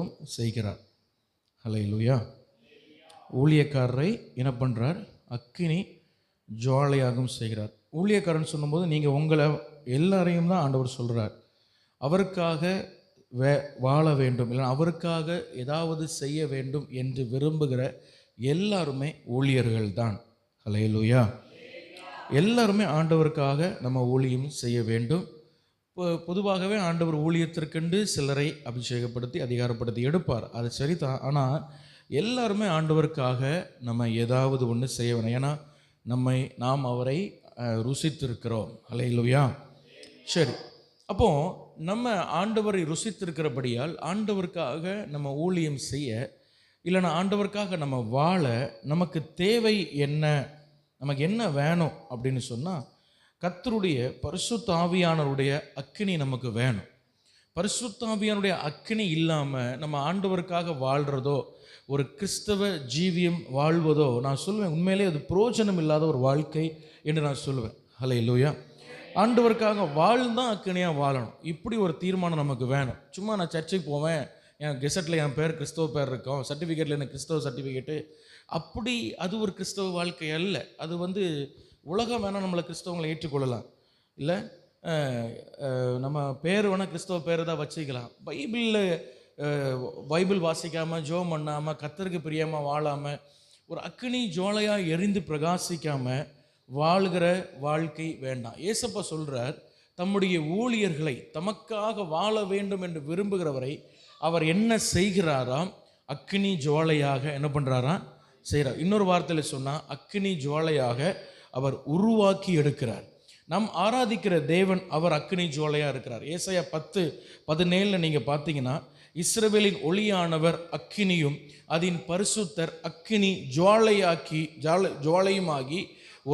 ஜுவாலையாகவும் செய்கிறார். ஹல்லேலூயா. ஊழியக்காரரை என்ன பண்ணுறார்? அக்கினி ஜுவாலையாகவும் செய்கிறார். ஊழியக்காரன் சொல்லும்போது நீங்கள் உங்களை எல்லாரையும் தான் ஆண்டவர் சொல்கிறார். அவருக்காக வாழ வேண்டும், இல்லை அவருக்காக ஏதாவது செய்ய வேண்டும் என்று விரும்புகிற எல்லாருமே ஊழியர்கள் தான். ஹல்லேலூயா. எல்லாருமே ஆண்டவருக்காக நம்ம ஊழியம் செய்ய வேண்டும். பொதுவாகவே ஆண்டவர் ஊழியத்திற்கென்று சிலரை அபிஷேகப்படுத்தி அதிகாரப்படுத்தி எடுப்பார், அது சரிதான். ஆனால் எல்லாருமே ஆண்டவருக்காக நம்ம ஏதாவது ஒன்று செய்ய வேணும். ஏன்னா நாம் அவரை ருசித்திருக்கிறோம். ஹல்லேலூயா. சரி, அப்போது நம்ம ஆண்டவரை ருசித்திருக்கிறபடியால் ஆண்டவருக்காக நம்ம ஊழியம் செய்ய, இல்லைன்னா ஆண்டவருக்காக நம்ம வாழ நமக்கு தேவை என்ன, நமக்கு என்ன வேணும் அப்படின்னு சொன்னால், கர்த்தருடைய பரிசுத்த ஆவியானவருடைய அக்கினி நமக்கு வேணும். பரிசுத்த ஆவியானுடைய அக்கினி இல்லாமல் நம்ம ஆண்டவருக்காக வாழ்கிறதோ, ஒரு கிறிஸ்தவ ஜீவியம் வாழ்வதோ, நான் சொல்லுவேன் உண்மையிலே அது பிரயோஜனம் இல்லாத ஒரு வாழ்க்கை என்று நான் சொல்லுவேன். ஹல்லேலூயா. ஆண்டவருக்காக வாழ்ந்தான் அக்கினியாக வாழணும். இப்படி ஒரு தீர்மானம் நமக்கு வேணும். சும்மா நான் சர்ச்சுக்கு போவேன், என் கெசட்டில் என் பேர் கிறிஸ்தவ பேர் இருக்கும், சர்டிஃபிகேட்டில் எனக்கு கிறிஸ்தவ சர்டிஃபிகேட்டு, அப்படி அது ஒரு கிறிஸ்தவ வாழ்க்கை அல்ல. அது உலகம் வேணால் நம்மளை கிறிஸ்தவங்களை ஏற்றுக்கொள்ளலாம், இல்லை நம்ம பேர் வேணால் கிறிஸ்தவ பேர் தான் வச்சுக்கலாம். பைபிள் வாசிக்காமல், ஜெபம் பண்ணாமல், கர்த்தருக்கு பிரியமாக வாழாமல், ஒரு அக்கினி ஜுவாலையாக எரிந்து பிரகாசிக்காமல் வாழ்கிற வாழ்க்கை வேண்டாம். ஏசப்பா சொல்கிறார், தம்முடைய ஊழியர்களை தமக்காக வாழ வேண்டும் என்று விரும்புகிறவரை அவர் என்ன செய்கிறாராம்? அக்கினி ஜுவாலையாக என்ன பண்ணுறாராம்? செய்கிறார். இன்னொரு வார்த்தையில் சொன்னால், அக்கினி ஜுவாலையாக அவர் உருவாக்கி எடுக்கிறார். நம் ஆராதிக்கிற தேவன் அவர் அக்கினி ஜுவாலையாக இருக்கிறார். ஏசாயா 10:17 நீங்கள் பார்த்தீங்கன்னா, இஸ்ரவேலின் ஒளியானவர் அக்கினியும் அதன் பரிசுத்தர் அக்கினி ஜுவாலையுமாகி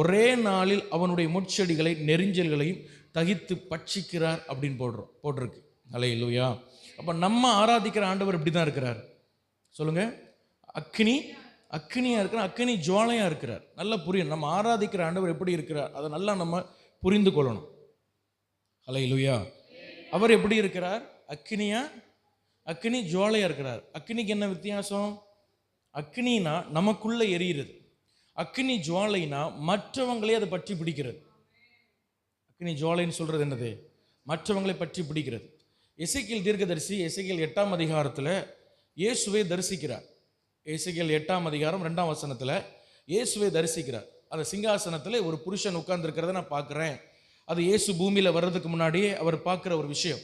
ஒரே நாளில் அவனுடைய முட்செடிகளை நெரிஞ்சல்களையும் தகித்து பட்சிக்கிறார் அப்படின்னு போட்டிருக்கு. ஹல்லேலூயா. அப்போ நம்ம ஆராதிக்கிற ஆண்டவர் இப்படி தான் இருக்கிறார். சொல்லுங்க, அக்கினியாக இருக்கிறார், அக்கினி ஜுவாலையாக இருக்கிறார். நல்லா புரியும். நம்ம ஆராதிக்கிற ஆண்டவர் எப்படி இருக்கிறார் அதை நல்லா நம்ம புரிந்து கொள்ளணும். ஹல்லேலூயா. அவர் எப்படி இருக்கிறார்? அக்கினி ஜுவாலையாக இருக்கிறார். அக்கினிக்கு என்ன வித்தியாசம்? அக்கினினா நமக்குள்ளே எரிகிறது, அக்கினி ஜுவாலைனா மற்றவங்களே அதை பற்றி பிடிக்கிறது. அக்கினி ஜுவாலைன்னு சொல்கிறது என்னது? மற்றவங்களை பற்றி பிடிக்கிறது. எசேக்கியேல் தீர்க்கதரிசி எசேக்கியேல் 8ஆம் அதிகாரத்தில் இயேசுவை தரிசிக்கிறார். எசேக்கியேல் 8ஆம் அதிகாரம் 2ஆம் வசனத்தில் இயேசுவை தரிசிக்கிறார். அந்த சிங்காசனத்தில் ஒரு புருஷன் உட்கார்ந்துருக்கிறத நான் பார்க்குறேன். அது இயேசு பூமியில் வர்றதுக்கு முன்னாடியே அவர் பார்க்குற ஒரு விஷயம்.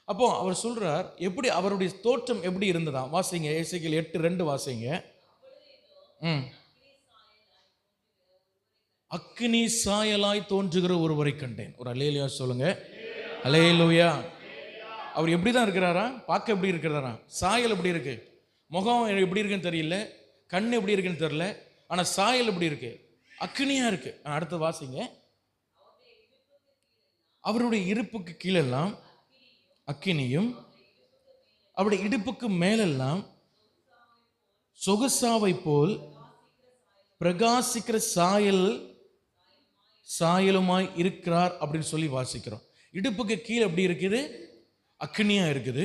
அப்போ அவர் சொல்கிறார், எப்படி அவருடைய தோற்றம் எப்படி இருந்ததா? வாசிங்க, எசேக்கியேல் 8:2 வாசிங்க. அக்கினி சாயலாய் தோன்றுகிற ஒருவரை கண்டேன். ஒரு அல்லேலூயா சொல்லுங்க. அல்லேலூயா. அவர் எப்படி தான் இருக்கிறாரா? பார்க்க எப்படி இருக்கிறாரா? சாயல் எப்படி இருக்கு? முகம் எப்படி இருக்குன்னு தெரியல, கண் எப்படி இருக்குன்னு தெரியல, ஆனால் சாயல் எப்படி இருக்கு? அக்கினியா இருக்கு. அடுத்த வாசிங்க. அவருடைய இடுப்புக்கு கீழெல்லாம் அக்கினியும் அவருடைய இடுப்புக்கு மேலெல்லாம் சொகுசாவை போல் பிரகாசிக்கிற சாயலுமாய் இருக்கிறார் அப்படின்னு சொல்லி வாசிக்கிறோம். இடுப்புக்கு கீழே எப்படி இருக்குது? அக்கினியா இருக்குது.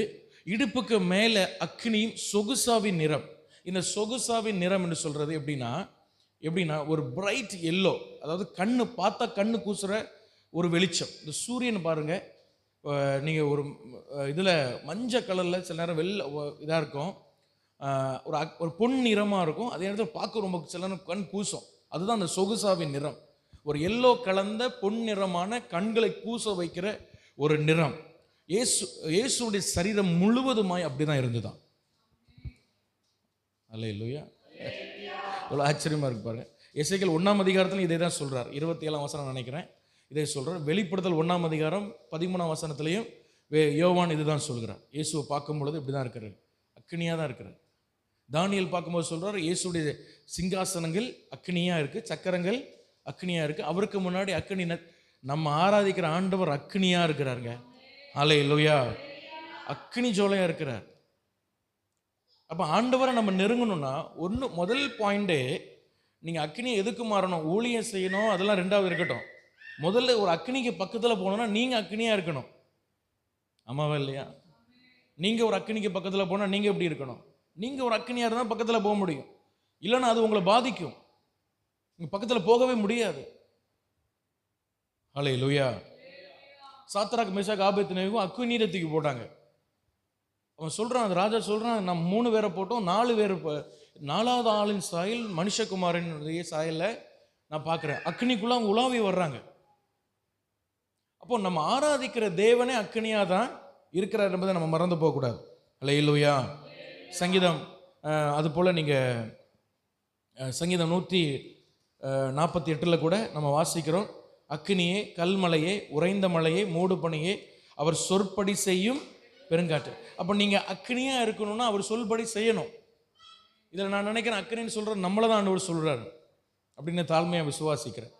இடுப்புக்கு மேலே அக்கினியும் சொகுசாவின் நிறம். இந்த சொகுசாவின் நிறம் என்று சொல்றது எப்படின்னா ஒரு பிரைட் எல்லோ, அதாவது கண்ணு பார்த்தா கண்ணு கூசுற ஒரு வெளிச்சம். இந்த சூரியன் பாருங்க, நீங்கள் ஒரு இதில் மஞ்சள் கலரில் சில நேரம் இதாக இருக்கும், ஒரு பொன் நிறமாக இருக்கும், அதே நேரத்தில் பார்க்க ரொம்ப சில நேரம் கண் கூசும். அதுதான் அந்த சொகுசாவின் நிறம். ஒரு எல்லோ கலந்த பொன் நிறமான கண்களை கூச வைக்கிற ஒரு நிறம். இயேசுடைய சரீரம் முழுவதுமாய் அப்படிதான் இருந்துதான். அல்லேலூயா. எவ்வளோ ஆச்சரியமா இருக்கு பாருங்க. எசேக்கியேல் 1ஆம் அதிகாரத்தில் இதை தான் சொல்றார். 27ஆம் வசனம் நினைக்கிறேன் இதை சொல்றார். வெளிப்படுத்தல் 1ஆம் அதிகாரம் 13ஆம் வசனத்திலையும் யோவான் இதுதான் சொல்கிறார். இயேசுவை பார்க்கும் பொழுது இப்படி தான் இருக்கிறார், அக்கினியாக தான் இருக்கிறார். தானியேல் பார்க்கும்போது சொல்றார், இயேசுடைய சிங்காசனங்கள் அக்கினியா இருக்கு, சக்கரங்கள் அக்கினியா இருக்கு. அவருக்கு முன்னாடி அக்கினி, நம்ம ஆராதிக்கிற ஆண்டவர் அக்கினியா இருக்கிறாருங்க. அல்லேலூயா. அக்கினி ஜோலையா இருக்கிறார். அப்ப ஆண்டவரை நம்ம நெருங்கணும்னா முதல் பாயிண்டே, நீங்க அக்கினியை எதுக்கு மாறணும்? ஊழியம் செய்யணும், அதெல்லாம் ரெண்டாவது இருக்கட்டும். முதல்ல ஒரு அக்கினிக்கு பக்கத்துல போகணும்னா நீங்க அக்கினியா இருக்கணும். ஆமாவா இல்லையா? நீங்கள் ஒரு அக்கினிக்கு பக்கத்தில் போனால் நீங்கள் எப்படி இருக்கணும்? நீங்கள் ஒரு அக்கினியாக இருந்தால் பக்கத்தில் போக முடியும், இல்லைன்னா அது உங்களை பாதிக்கும், நீங்கள் பக்கத்தில் போகவே முடியாது. ஹல்லேலூயா. சாத்ராக் மேஷாக் ஆபேத்நேகோவும் அக்கினியில தூக்கி போட்டாங்க. அவன் சொல்கிறான், அந்த ராஜா சொல்கிறான், நம்ம 3 பேரை போட்டோம், 4 பேர், 4வது ஆளின் சாயல் மனுஷகுமாரனுடைய சாயலில் நான் பார்க்குறேன். அக்னிக்குள்ளே அவங்க உலாவி வர்றாங்க. அப்போ நம்ம ஆராதிக்கிற தேவனே அக்னியாக தான் இருக்கிறார் என்பதை நம்ம மறந்து போகக்கூடாது. ஹல்லேலூயா. சங்கீதம் அதுபோல் நீங்கள் சங்கீதம் 148 கூட நம்ம வாசிக்கிறோம், அக்னியே, கல்மலையே, உறைந்த மலையே, மூடு பனியே, அவர் சொற்படி செய்யும் பெருங்காற்று. அப்போ நீங்கள் அக்னியாக இருக்கணும்னா அவர் சொல்படி செய்யணும். இதில் நான் நினைக்கிறேன், அக்னின்னு சொல்கிற நம்மளை தான் ஆண்டவர் சொல்கிறாரு அப்படின்னு தாழ்மையாக விசுவாசிக்கிறேன்.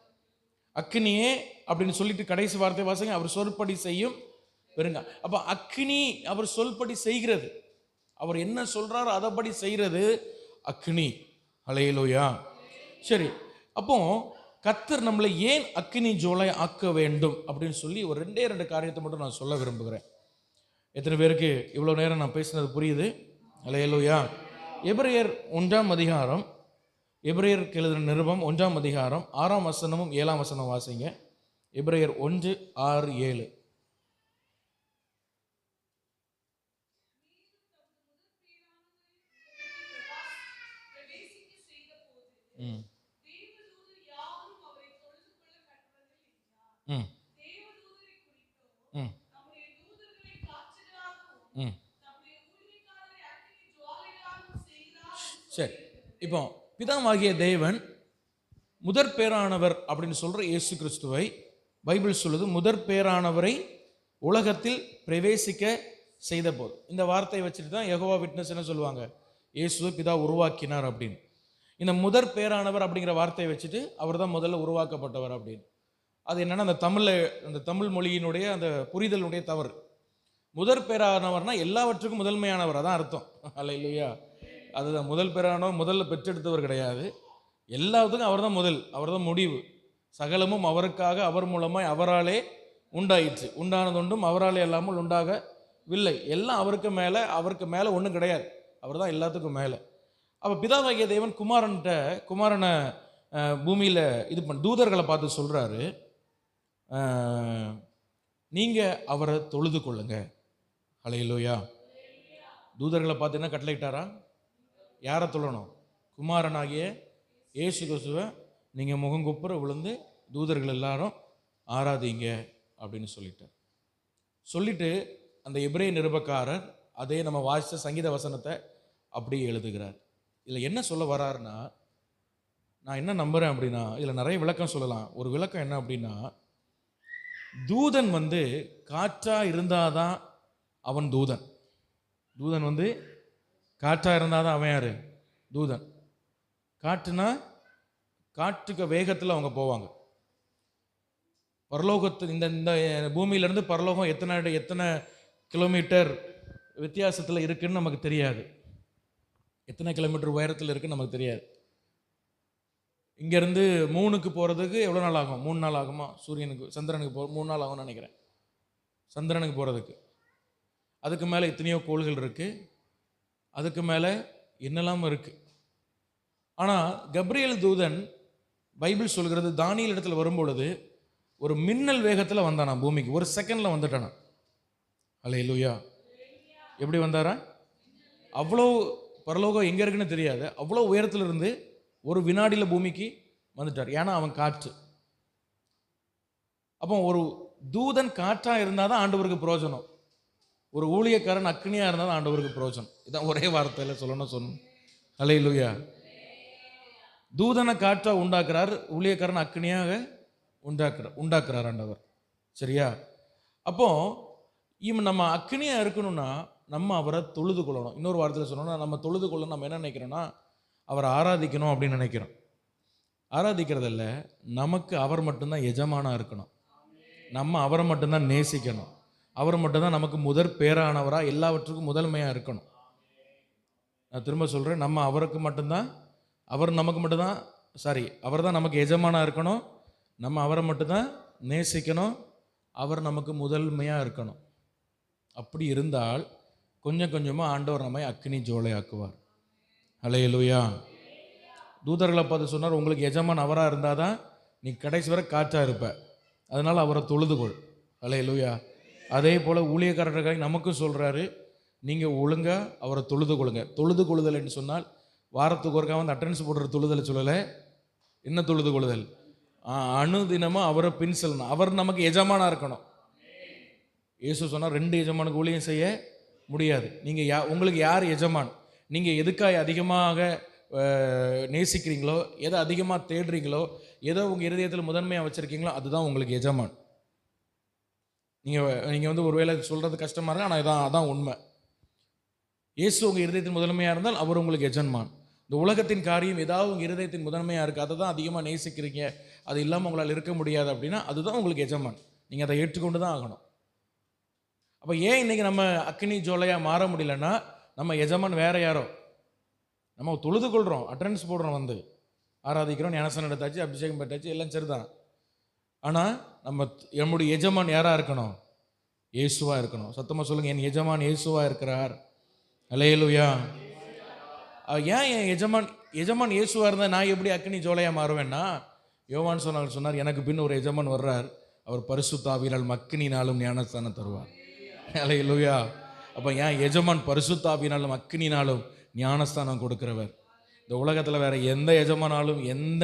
அக்னியே அப்படின்னு சொல்லிட்டு கடைசி வார்த்தை வாசிங்க, அவர் சொல்படி செய்யும் பெருங்கா. அப்போ அக்னி அவர் சொல்படி செய்கிறது, அவர் என்ன சொல்கிறாரோ அதைப்படி செய்கிறது அக்னி. ஹல்லேலூயா. சரி, அப்போ கர்த்தர் நம்மளை ஏன் அக்னி ஜுவாலை ஆக்க வேண்டும் அப்படின்னு சொல்லி ஒரு 2 காரியத்தை மட்டும் நான் சொல்ல விரும்புகிறேன். எத்தனை பேருக்கு இவ்வளோ நேரம் நான் பேசினது புரியுது? ஹல்லேலூயா. எபிரேயர் 1ஆம் அதிகாரம், எபிரேயருக்கு எழுதின நிருபம் 1ஆம் அதிகாரம் 6ஆம் வசனமும் 7ஆம் வசனம் வாசிங்க. எபிரேயர் 1, 6, 7. சரி, இப்போ பிதாவாகிய தேவன் முதற் பேரானவர் அப்படின்னு சொல்கிற இயேசு கிறிஸ்துவை பைபிள் சொல்லுது முதற் பேரானவரை உலகத்தில் பிரவேசிக்க செய்த போது. இந்த வார்த்தையை வச்சுட்டு தான் யெகோவா விட்னஸ் என்ன சொல்லுவாங்க, இயேசுவை பிதா உருவாக்கினார் அப்படின்னு. இந்த முதற் பேரானவர் அப்படிங்கிற வார்த்தையை வச்சுட்டு அவர் தான் முதல்ல உருவாக்கப்பட்டவர் அப்படின்னு. அது என்னென்னா அந்த தமிழ் மொழியினுடைய அந்த புரிதலுடைய தவறு. முதற் பேரானவர்னா எல்லாவற்றுக்கும் முதன்மையானவர், அதான் அர்த்தம். ஹல்லேலூயா. அதுதான் முதல் பேரானவர், முதல்ல பெற்றெடுத்தவர் கிடையாது. எல்லாத்துக்கும் அவர் தான் முதல், அவர் தான் முடிவு. சகலமும் அவருக்காக, அவர் மூலமாய், அவராலே உண்டாயிற்று, உண்டானதொன்றும் அவராலே இல்லாமல் உண்டாகவில்லை. எல்லாம் அவருக்கு மேலே ஒன்றும் கிடையாது, அவர் தான் எல்லாத்துக்கும் மேலே. அப்போ பிதாவாகிய தேவன் குமாரனை பூமியில் தூதர்களை பார்த்து சொல்கிறாரு, நீங்கள் அவரை தொழுது கொள்ளுங்க. ஹல்லேலூயா. தூதர்களை பார்த்து என்ன கட்டளையிட்டாரா? யாரை தொழணும்? குமாரனாகிய இயேசு கிறிஸ்துவை நீங்கள் முகங்குப்புற விழுந்து தூதர்கள் எல்லாரும் ஆராதிங்க அப்படின்னு சொல்லிட்டு அந்த எபிரேய நிருபக்காரர் அதே நம்ம வாசித்த சங்கீத வசனத்தை அப்படியே எழுதுகிறார். இதில் என்ன சொல்ல வர்றாருன்னா, நான் என்ன நம்புகிறேன் அப்படின்னா, இதில் நிறைய விளக்கம் சொல்லலாம். ஒரு விளக்கம் என்ன அப்படின்னா, தூதன் காற்றாக இருந்தால் தான் அவன் தூதன். தூதன் காற்றாக இருந்தால் தான் அவன் யார்? தூதன். காற்றுனா காற்றுக்கு வேகத்தில் அவங்க போவாங்க. பரலோகத்து இந்த பூமியிலேருந்து பரலோகம் எத்தனை கிலோமீட்டர் வித்தியாசத்தில் இருக்குன்னு நமக்கு தெரியாது. எத்தனை கிலோமீட்டர் உயரத்தில் இருக்குன்னு நமக்கு தெரியாது. இங்கேருந்து மூணுக்கு போகிறதுக்கு எவ்வளோ நாள் ஆகும்? 3 நாள் ஆகுமா? சந்திரனுக்கு 3 நாள் ஆகும்னு நினைக்கிறேன். சந்திரனுக்கு போகிறதுக்கு அதுக்கு மேலே எத்தனையோ கோள்கள் இருக்குது, அதுக்கு மேலே என்னெல்லாம் இருக்குது. ஆனால் கப்ரியேல் தூதன் பைபிள் சொல்கிறது, தானியேல் இடத்துல வரும்பொழுது ஒரு மின்னல் வேகத்தில் வந்தானா பூமிக்கு, 1 செகண்டில் வந்துட்டானா. ஹல்லேலூயா. எப்படி வந்தாரா? அவ்வளோ பரலோகம் எங்கே இருக்குன்னு தெரியாது, அவ்வளோ உயரத்தில் இருந்து ஒரு வினாடியில் பூமிக்கு வந்துட்டார். ஏன்னா அவன் காற்று. அப்போ ஒரு தூதன் காற்றாக இருந்தால் தான் ஆண்டவருக்கு பிரயோஜனம். ஒரு ஊழியக்காரன் அக்னியாக இருந்தால் தான் ஆண்டவருக்கு பிரயோஜனம். இதான் ஒரே வார்த்தையில் சொல்லணும். ஹல்லேலூயா. தூதனை காற்றாக உண்டாக்குறார், ஊழியக்காரன் அக்னியாக உண்டாக்குறார் ஆண்டவர். சரியா? அப்போ நம்ம அக்னியாக இருக்கணும்னா நம்ம அவரை தொழுது கொள்ளணும். இன்னொரு வார்த்தையில் சொல்லணும்னா, நம்ம தொழுது கொள்ளணும். நம்ம என்ன நினைக்கிறோன்னா, அவரை ஆராதிக்கணும் அப்படின்னு நினைக்கிறோம். ஆராதிக்கிறதில்ல, நமக்கு அவர் மட்டும்தான் எஜமானாக இருக்கணும். நம்ம அவரை மட்டும்தான் நேசிக்கணும். அவர் மட்டும்தான் நமக்கு முதற் பேரானவராக, எல்லாவற்றுக்கும் முதன்மையாக இருக்கணும். நான் திரும்ப சொல்கிறேன், நம்ம அவருக்கு மட்டும்தான், அவர் நமக்கு மட்டும்தான், அவர் தான் நமக்கு எஜமானாக இருக்கணும். நம்ம அவரை மட்டும்தான் நேசிக்கணும். அவர் நமக்கு முதன்மையாக இருக்கணும். அப்படி இருந்தால் கொஞ்சம் கொஞ்சமாக ஆண்டவர் நம்மை அக்கினி ஜோலையாக்குவார். அல்லேலூயா. தூதர்களை பார்த்து சொன்னார், உங்களுக்கு எஜமான் அவராக இருந்தால் தான் நீ கடைசி வரை காற்றா இருப்ப, அதனால் அவரை தொழுதுகொள். அல்லேலூயா. அதே போல் ஊழியக்காரர்கள் நமக்கும் சொல்கிறாரு, நீங்கள் ஒழுங்காக அவரை தொழுது கொள்ளுங்க. தொழுது கொள்ளுதல் என்று சொன்னால் வாரத்துக்கு ஒருக்கா வந்து அட்டெண்டன்ஸ் போடுற தொழுதலை சொல்லலை. என்ன தொழுது கொள்ளுதல்? அணுதினமும் அவரை பின் செல்லணும். அவர் நமக்கு எஜமானாக இருக்கணும். இயேசு சொன்னால் 2 எஜமானுக்கு ஊழியம் செய்ய முடியாது. நீங்கள் உங்களுக்கு யார் எஜமான்? நீங்கள் எதுக்காக அதிகமாக நேசிக்கிறீங்களோ, எதை அதிகமாக தேடுறீங்களோ, எதோ உங்கள் இருதயத்தில் முதன்மையாக வச்சுருக்கீங்களோ அதுதான் உங்களுக்கு எஜமான். நீங்கள் வந்து ஒரு வேளை சொல்கிறது கஷ்டமாக இருக்கு, ஆனால் அதான் உண்மை. இயேசு உங்கள் இருதயத்தின் முதன்மையாக இருந்தால் அவர் உங்களுக்கு எஜமான். இந்த உலகத்தின் காரியம் ஏதாவது உங்கள் இருதயத்தின் முதன்மையாக இருக்குது, அதை தான் அதிகமாக நேசிக்கிறீங்க, அது இல்லாமல் உங்களால் இருக்க முடியாது அப்படின்னா அதுதான் உங்களுக்கு எஜமான். நீங்கள் அதை ஏற்றுக்கொண்டு தான் ஆகணும். அப்போ ஏன் இன்றைக்கி நம்ம அக்கினி ஜோலையாக மாற முடியலன்னா, நம்ம எஜமான் வேற யாரோ. நம்ம தொழுது கொள்கிறோம், அட்டெண்டன்ஸ் போடுறோம், வந்து ஆராதிக்கிறோம், ஞானஸ்நானம் எடுத்தாச்சு, அபிஷேகம் பெற்றாச்சு, எல்லாம் சரிதான். ஆனால் நம்முடைய எஜமான் யாராக இருக்கணும்? இயேசுவாக இருக்கணும். சத்தமாக சொல்லுங்கள், என் எஜமான் இயேசுவாக இருக்கிறார். அல்லேலூயா. ஏன் என் எஜமான் இயேசுவாக இருந்தால் நான் எப்படி அக்கினி ஜோலையாக மாறுவேன்னா, யோவான் சொன்னார், எனக்கு பின் ஒரு எஜமான் வர்றார், அவர் பரிசுத்த ஆவியினால் அக்கினினாலும் ஞானஸ்நானம் தருவார். அல்லேலூயா. அப்போ ஏன் எஜமான் பரிசுத்த ஆவியினாலும் அக்கினினாலும் ஞானஸ்தானம் கொடுக்கிறவர். இந்த உலகத்தில் வேறு எந்த எஜமானாலும் எந்த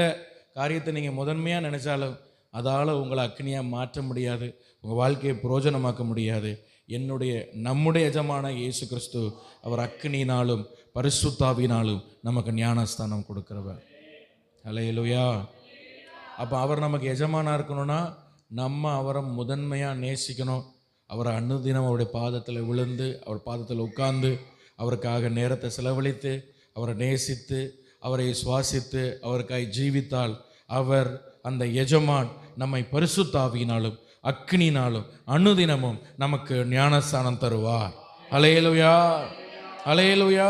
காரியத்தை நீங்கள் முதன்மையாக நினச்சாலும் அதால் உங்களை அக்கினியாக மாற்ற முடியாது, உங்கள் வாழ்க்கையை பிரயோஜனமாக்க முடியாது. நம்முடைய எஜமான இயேசு கிறிஸ்து, அவர் அக்கினினாலும் பரிசுத்தாவினாலும் நமக்கு ஞானஸ்தானம் கொடுக்கிறவர். அல்லேலூயா. அப்போ அவர் நமக்கு எஜமானாக இருக்கணும்னா நம்ம அவரை முதன்மையாக நேசிக்கணும். அவரை அனுதினம் அவருடைய பாதத்தில் விழுந்து, அவர் பாதத்தில் உட்கார்ந்து, அவருக்காக நேரத்தை செலவழித்து, அவரை நேசித்து, அவரை சுவாசித்து, அவருக்காக ஜீவித்தால் அவர் அந்த எஜமான் நம்மை பரிசுத்தாவியினாலும் அக்கினினாலும் அனுதினமும் நமக்கு ஞானஸ்தானம் தருவார். அல்லேலூயா, அல்லேலூயா,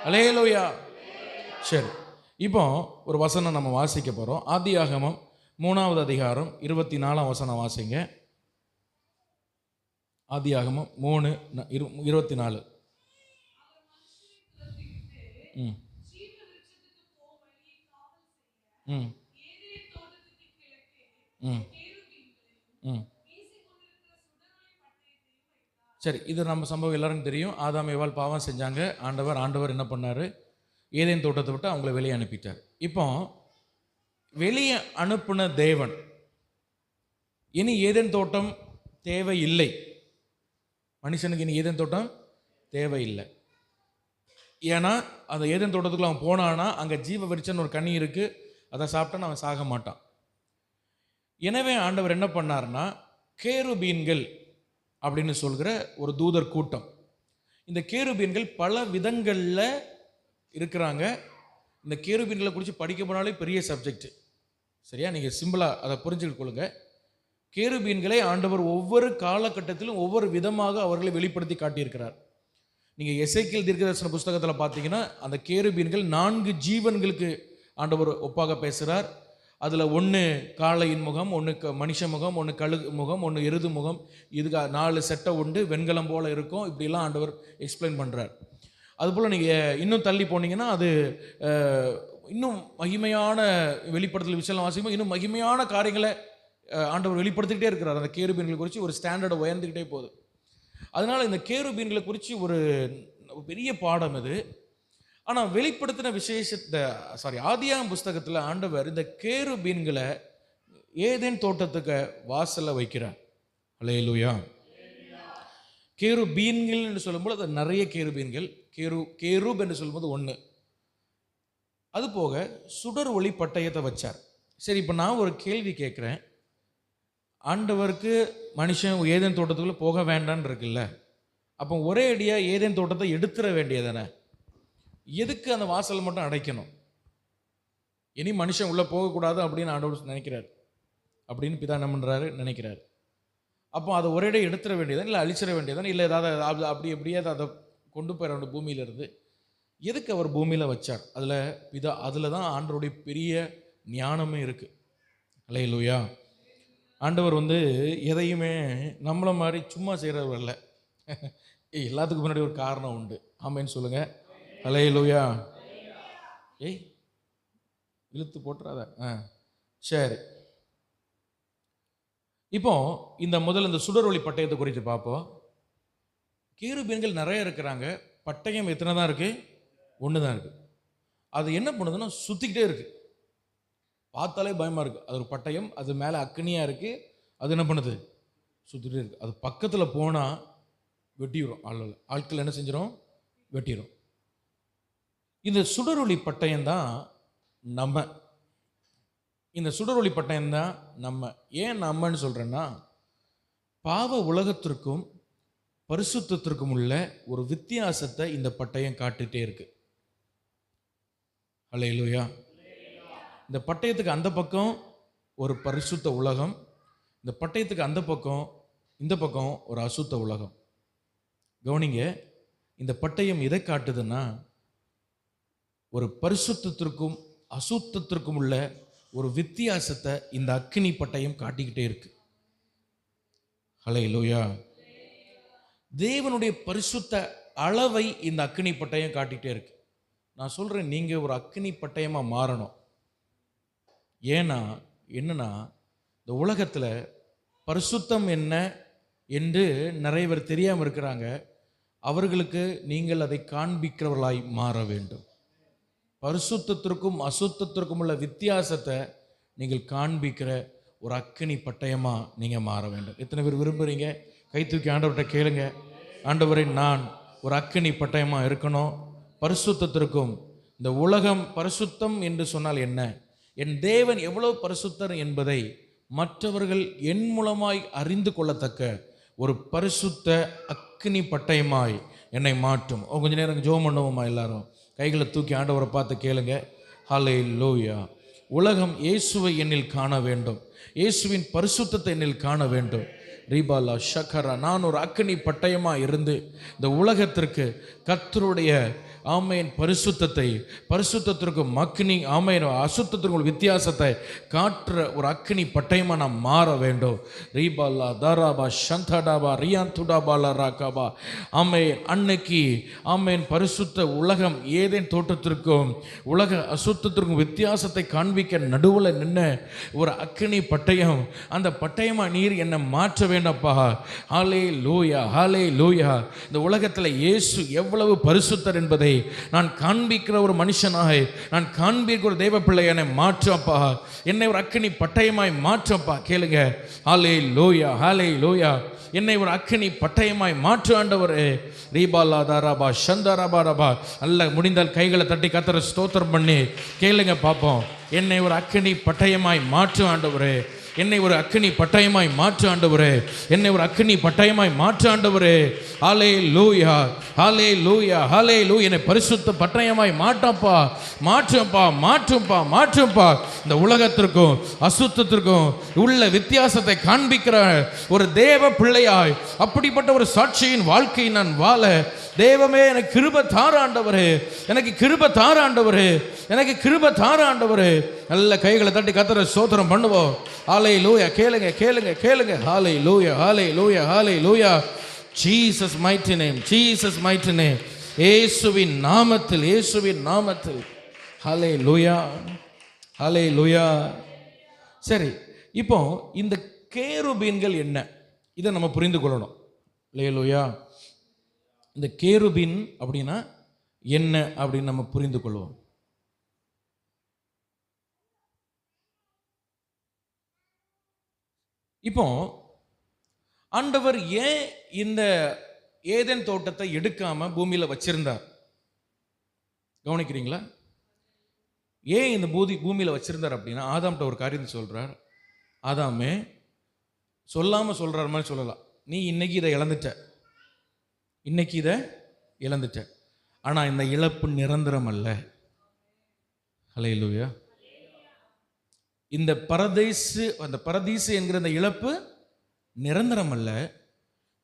அல்லேலூயா. சரி, இப்போ ஒரு வசனம் நம்ம வாசிக்க போகிறோம். ஆதியாகமம் 3வது அதிகாரம் 24ஆம் வசனம் வாசிங்க. ஆதியாகமம் 3:24. சரி, இது நம்ம சம்பவம் எல்லாருக்கும் தெரியும். ஆதாம் ஏவாள் பாவம் செஞ்சாங்க. ஆண்டவர் என்ன பண்ணார்? ஏதேன் தோட்டத்தை விட்டு அவங்கள வெளியே அனுப்பிட்டார். இப்போ வெளியே அனுப்பின தேவன் இனி ஏதேன் தோட்டம் தேவையில்லை. மனுஷனுக்கு இனி ஏதேன் தோட்டம் தேவையில்லை. ஏன்னா அந்த ஏதேன் தோட்டத்துக்குள்ள அவன் போனான்னா அங்கே ஜீவ விருட்சம்னு ஒரு கனி இருக்குது, அதை சாப்பிட்டான்னு அவன் சாக மாட்டான். எனவே ஆண்டவர் என்ன பண்ணார்னா, கேருபீன்கள் அப்படின்னு சொல்கிற ஒரு தூதர் கூட்டம். இந்த கேருபீன்கள் பல விதங்களில் இருக்கிறாங்க. இந்த கேருபீன்களை குறித்து படிக்க போனாலே பெரிய சப்ஜெக்ட். சரியா? நீங்கள் சிம்பிளாக அதை புரிஞ்சுக்கிட்டு கொள்ளுங்க. கேருபீன்களை ஆண்டவர் ஒவ்வொரு காலகட்டத்திலும் ஒவ்வொரு விதமாக அவர்களை வெளிப்படுத்தி காட்டியிருக்கிறார். நீங்கள் எசேக்கியேல் தீர்க்கதரிசன புஸ்தகத்தில் பார்த்தீங்கன்னா அந்த கேருபீன்கள் 4 ஜீவன்களுக்கு ஆண்டவர் ஒப்பாக பேசுகிறார். அதில் ஒன்று காளையின் முகம், ஒன்று மனுஷ முகம், ஒன்று கழுகு முகம், ஒன்று எருது முகம், இதுக்கு 4 செட்டை உண்டு, வெண்கலம் போல் இருக்கும். இப்படிலாம் ஆண்டவர் எக்ஸ்பிளைன் பண்ணுறார். அதுபோல் நீங்கள் இன்னும் தள்ளி போனீங்கன்னா அது இன்னும் மகிமையான வெளிப்படுத்தல் விஷயம் வாசிக்கும், இன்னும் மகிமையான காரியங்களை ஆண்டவர் வெளிப்படுத்திக்கிட்டே இருக்கிறார். அந்த கேருபீன்களை குறித்து ஒரு ஸ்டாண்டர்டை உயர்ந்துக்கிட்டே போகுது. அதனால் இந்த கேருபீன்களை குறித்து ஒரு பெரிய பாடம் இது. ஆனால் வெளிப்படுத்தின ஆதியாகமம் புஸ்தகத்தில் ஆண்டவர் இந்த கேருபீன்களை ஏதேன் தோட்டத்துக்கு வாசலில் வைக்கிறார். அல்லேலூயா. கேருபீன்கள் என்று சொல்லும்போது அது நிறைய கேருபீன்கள். கேரூப் என்று சொல்லும்போது 1. அது போக சுடர் ஒளி பட்டயத்தை வச்சார். சரி, இப்போ நான் ஒரு கேள்வி கேட்குறேன். ஆண்டவருக்கு மனுஷன் ஏதேன் தோட்டத்துக்குள்ளே போக வேண்டான்னு இருக்குல்ல, அப்போ ஒரே அடியாக ஏதேன் தோட்டத்தை எடுத்துட வேண்டியதானே? எதுக்கு அந்த வாசல் மட்டும் அடைக்கணும்? இனி மனுஷன் உள்ளே போகக்கூடாது அப்படின்னு ஆண்டவர் நினைக்கிறார், அப்படின்னு பிதா என்ன பண்ணுறாரு நினைக்கிறார். அப்போ அதை ஒரே அடி எடுத்துட வேண்டியதானே, இல்லை அழிச்சிட வேண்டியதானே, இல்லை ஏதாவது அப்படி எப்படியே அதை கொண்டு போயிட பூமியிலிருந்து? எதுக்கு அவர் பூமியில் வச்சார்? அதில் தான் ஆண்டவருடைய பெரிய ஞானமே இருக்குது. அல்லேலூயா. ஆண்டவர் எதையுமே நம்மளை மாதிரி சும்மா செய்கிறவர் இல்லை. எல்லாத்துக்கும் முன்னாடி ஒரு காரணம் உண்டு. ஆமேன்னு சொல்லுங்க. ஹல்லேலூயா. ஏய் இழுத்து போட்டுறாத. சரி, இப்போ இந்த சுடரொளி பட்டயத்தை குறித்து பார்ப்போம். கேருபீன்கள் நிறைய இருக்கிறாங்க. பட்டயம் எத்தனை தான் இருக்கு? ஒன்று தான் இருக்கு. அது என்ன பண்ணுதுன்னா சுத்திக்கிட்டே இருக்கு. பார்த்தாலே பயமா இருக்கு. அது ஒரு பட்டயம், அது மேலே அக்னியா இருக்கு. அது என்ன பண்ணுது? சுத்திட்டே இருக்கு. அது பக்கத்தில் போனால் வெட்டிடும். ஆட்கள் என்ன செஞ்சிடும்? வெட்டிடும். இந்த சுடரொளி பட்டயம் தான் நம்ம. இந்த சுடரொளி பட்டயம் தான் நம்ம. ஏன் நம்மன்னு சொல்றேன்னா, பாவ உலகத்திற்கும் பரிசுத்தத்திற்கும் உள்ள ஒரு வித்தியாசத்தை இந்த பட்டயம் காட்டிட்டே இருக்கு. ஹல்லேலூயா. இந்த பட்டயத்துக்கு அந்த பக்கம் ஒரு பரிசுத்த உலகம், இந்த பட்டயத்துக்கு அந்த பக்கம் இந்த பக்கம் ஒரு அசுத்த உலகம். கவனிங்க, இந்த பட்டயம் எதை காட்டுதுன்னா, ஒரு பரிசுத்தத்திற்கும் அசுத்தத்திற்கும் உள்ள ஒரு வித்தியாசத்தை இந்த அக்கினி பட்டயம் காட்டிக்கிட்டே இருக்கு. ஹல்லேலூயா. தேவனுடைய பரிசுத்த அளவை இந்த அக்கினி பட்டயம் காட்டிக்கிட்டே இருக்கு. நான் சொல்றேன், நீங்க ஒரு அக்கினி பட்டயமா மாறணும். ஏன்னா என்னன்னா, இந்த உலகத்தில் பரிசுத்தம் என்ன என்று நிறைய பேர் தெரியாமல் இருக்கிறாங்க. அவர்களுக்கு நீங்கள் அதை காண்பிக்கிறவர்களாய் மாற வேண்டும். பரிசுத்தத்திற்கும் அசுத்தத்திற்கும் உள்ள வித்தியாசத்தை நீங்கள் காண்பிக்கிற ஒரு அக்கினி பட்டயமா நீங்க மாற வேண்டும். எத்தனை பேர் விரும்புறீங்க? கை தூக்கி ஆண்டவர்கிட்ட கேளுங்க. ஆண்டவரை, நான் ஒரு அக்கினி பட்டயமா இருக்கணும். பரிசுத்தத்திற்கும், இந்த உலகம் பரிசுத்தம் என்று சொன்னால் என்ன, என் தேவன் எவ்வளவு பரிசுத்தர் என்பதை மற்றவர்கள் என் மூலமாய் அறிந்து கொள்ளத்தக்க ஒரு பரிசுத்த அக்கினி பட்டயமாய் என்னை மாற்றும். கொஞ்ச நேரம் ஜெபம் பண்ணுவோமா? எல்லாரும் கைகளை தூக்கி ஆண்டவரை பார்த்து கேளுங்க. ஹல்லேலூயா. உலகம் இயேசுவை என்னில் காண வேண்டும், இயேசுவின் பரிசுத்தத்தை என்னில் காண வேண்டும். ரீபாலா ஷக்கரா. நான் ஒரு அக்கினி பட்டயமா இருந்து இந்த உலகத்திற்கு கர்த்தருடைய ஆமையின் பரிசுத்தத்தை, பரிசுத்தத்திற்கும் அக்கினி ஆமையின் அசுத்தத்திற்கும் வித்தியாசத்தை காட்டுற ஒரு அக்கினி பட்டயமா நான் மாற வேண்டும். ரீபாலா தாராபா சந்தடாபா ரியாந்துடாபாலா ராகாபா. ஆமையின் அன்னைக்கு ஆமையின் பரிசுத்த உலகம் ஏதேன் தோட்டத்திற்கும் உலக அசுத்தத்திற்கும் வித்தியாசத்தை காண்பிக்க நடுவில் நின்ன ஒரு அக்கினி பட்டயம். அந்த பட்டயமா நீர் என்னை மாற்ற வேண்டப்பா. ஹல்லேலூயா, ஹல்லேலூயா. இந்த உலகத்தில் இயேசு எவ்வளவு பரிசுத்தர் என்பதை நான் காண்பிக்கிற ஒரு மனுஷனாக, நான் காண்பிக்கிற ஒரு தேவ பிள்ளை என்னை மாற்றப்பா. என்னை ஒரு அக்கினி பட்டயமாய் மாற்றப்பா. கேளுங்க. ஹல்லேலூயா, ஹல்லேலூயா. என்னை ஒரு அக்கினி பட்டயமாய் மாற்று ஆண்டவரே. ரீபாலா தாராபா சந்தராபா ரபா. அல்ல முடிந்தால் கைகளை தட்டி கர்த்தரை ஸ்தோத்திரம் பண்ணி கேளுங்க பார்ப்போம். என்னை ஒரு அக்கினி பட்டயமாய் மாற்று ஆண்டவரே. என்னை ஒரு அக்கினி பட்டயமாய் மாற்று ஆண்டவரே. என்னை ஒரு அக்கினி பட்டயமாய் மாற்று ஆண்டவரே. ஹல்லேலூயா, ஹல்லேலூயா, ஹல்லேலூயா. என்னை பரிசுத்த பட்டயமாய் மாற்றப்பா, மாற்றுப்பா, மாற்றுப்பா, மாற்றுப்பா. இந்த உலகத்திற்கும் அசுத்தத்திற்கும் உள்ள வித்தியாசத்தை காண்பிக்கிற ஒரு தேவ பிள்ளையாய், அப்படிப்பட்ட ஒரு சாட்சியின் வாழ்க்கையை நான் வாழ தேவமே எனக்கு கிருபை தார ஆண்டவரே. எனக்கு கிருபை தார ஆண்டவரே. எனக்கு கிருபை தார ஆண்டவரே. நல்ல கைகளை தட்டி கர்த்தரை ஸ்தோத்திரம் பண்ணுவோம். ஹல்லேலூயா. கேளுங்க, கேளுங்க, கேளுங்க. Hallelujah, hallelujah, hallelujah. Jesus mighty name, Jesus mighty name. இயேசுவின் நாமத்தில், இயேசுவின் நாமத்தில். ஹல்லேலூயா, ஹல்லேலூயா. சரி, இப்போ இந்த கேருபீன்கள் என்ன, இதை நம்ம புரிந்து கொள்ளணும். ஹல்லேலூயா. இந்த கேருபீன் அப்படின்னா என்ன அப்படின்னு நம்ம புரிந்து கொள்வோம். இப்போ ஆண்டவர் ஏன் இந்த ஏதேன் தோட்டத்தை எடுக்காம பூமியில வச்சிருந்தார்? கவனிக்கிறீங்களா? ஏன் இந்த பூமியில வச்சிருந்தார் அப்படின்னா, ஆதாம்கிட்ட ஒரு காரியத்தை சொல்றார். ஆதாமே, சொல்லாம சொல்றார் மாதிரி சொல்லலாம். நீ இன்னைக்கு இதை இழந்துட்ட, இன்னைக்கு இதை இழந்துட்ட. ஆனா இந்த இழப்பு நிரந்தரம் அல்ல. ஹல்லேலூயா. இந்த அந்த பரதீசு என்கிற இந்த இழப்பு நிரந்தரம் அல்ல.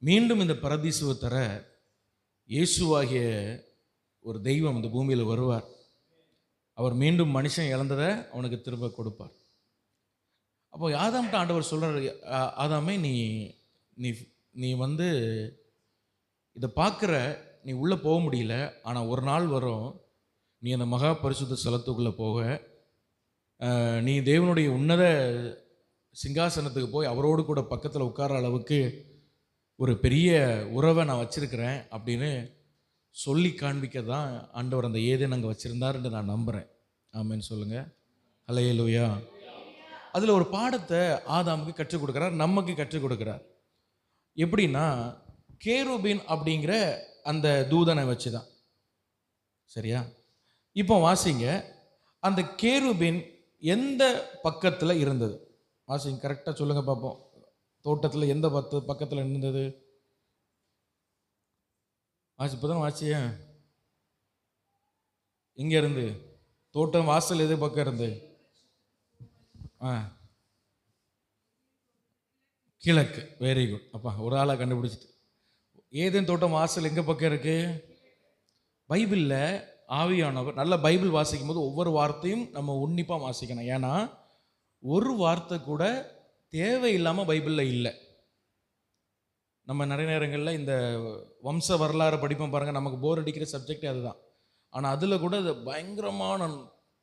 மீண்டும் இந்த பரதீசுவை தர இயேசுவாகிய ஒரு தெய்வம் இந்த பூமியில் வருவார். அவர் மீண்டும் மனுஷன் இழந்ததை அவனுக்கு திரும்ப கொடுப்பார். அப்போ ஆதாம்கிட்ட ஆண்டவர் சொல்றாரு, ஆதாமே, நீ நீ நீ இதை பார்க்குற நீ உள்ளே போக முடியல. ஆனால் ஒரு நாள் வரும், நீ அந்த மகா பரிசுத்த ஸ்தலத்துக்குள்ளே போக, நீ தேவனுடைய உன்னத சிங்காசனத்துக்கு போய் அவரோடு கூட பக்கத்தில் உட்கார அளவுக்கு ஒரு பெரிய உறவை நான் வச்சுருக்கிறேன் அப்படின்னு சொல்லி காண்பிக்க தான் ஆண்டவர் அந்த ஏதேன் அங்கே வச்சுருந்தாருன்னு நான் நம்புகிறேன். ஆமென்னு சொல்லுங்கள். ஹல்லேலூயா. அதில் ஒரு பாடத்தை ஆதாமுக்கு கற்றுக் கொடுக்குறார், நமக்கு கற்றுக் கொடுக்குறார். எப்படின்னா, கேருபீன் அப்படிங்கிற அந்த தூதனை வச்சு தான். சரியா? இப்போ வாசிங்க, அந்த கேருபீன் எந்த பக்கத்தில் இருந்தது? வாசிங்க, கரெக்டாக சொல்லுங்கள் பார்ப்போம். தோட்டத்தில் எந்த பக்கத்தில் இருந்தது? வாசி, இப்போ தான் வாசிய. இங்கே இருந்து தோட்டம் வாசல் எது பக்கம் இருந்து? கிழக்கு. Very good. அப்பா, ஒரு ஆளாக கண்டுபிடிச்சிட்டு. ஏதேன் தோட்டம் வாசல் எங்கே பக்கம் இருக்கு? பைபிளில் ஆவியானவர் நல்ல பைபிள் வாசிக்கும் போது ஒவ்வொரு வார்த்தையும் நம்ம உன்னிப்பாக வாசிக்கணும். ஏன்னா ஒரு வார்த்தை கூட தேவையில்லாமல் பைபிளில் இல்லை. நம்ம நிறைய நேரங்களில் இந்த வம்ச வரலாறு படிப்போம் பாருங்கள், நமக்கு போர் அடிக்கிற சப்ஜெக்டே அதுதான். ஆனால் அதில் கூட அது பயங்கரமான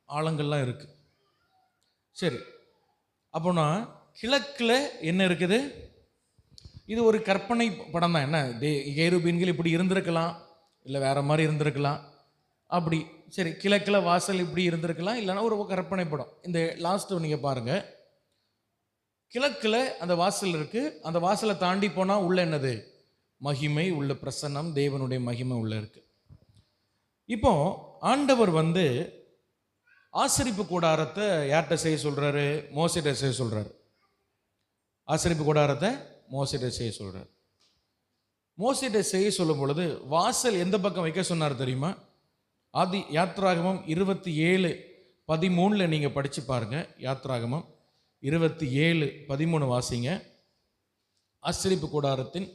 ஆழங்கள்லாம் இருக்குது. சரி, அப்போனா கிழக்கில் என்ன இருக்குது? இது ஒரு கற்பனை படம் தான். என்ன, கேருபீன்கள் இப்படி இருந்திருக்கலாம், இல்லை வேற மாதிரி இருந்திருக்கலாம். அப்படி சரி, கிழக்கில் வாசல் இப்படி இருந்திருக்கலாம், இல்லைன்னா ஒரு கற்பனை படம். இந்த லாஸ்ட் நீங்கள் பாருங்கள், கிழக்கில் அந்த வாசல் இருக்குது. அந்த வாசலை தாண்டி போனால் உள்ள என்னது? மகிமை உள்ள, பிரசன்னம், தேவனுடைய மகிமை உள்ள இருக்குது. இப்போ ஆண்டவர் ஆசரிப்பு கூடாரத்தை யார்கிட்ட செய்ய சொல்கிறாரு? மோசேட்ட செய்ய சொல்கிறாரு. ஆசரிப்பு கூடாரத்தை மோசேட்ட செய்ய சொல்கிறார். மோசேட்ட செய்ய சொல்லும் பொழுது வாசல் எந்த பக்கம் வைக்க சொன்னார் தெரியுமா? ஆதி யாத்ராகமம் 27:13 நீங்கள் படித்து பாருங்கள். யாத்ராகமம் 27:13 வாசிங்க. ஆசரிப்பு கூடாரத்தின்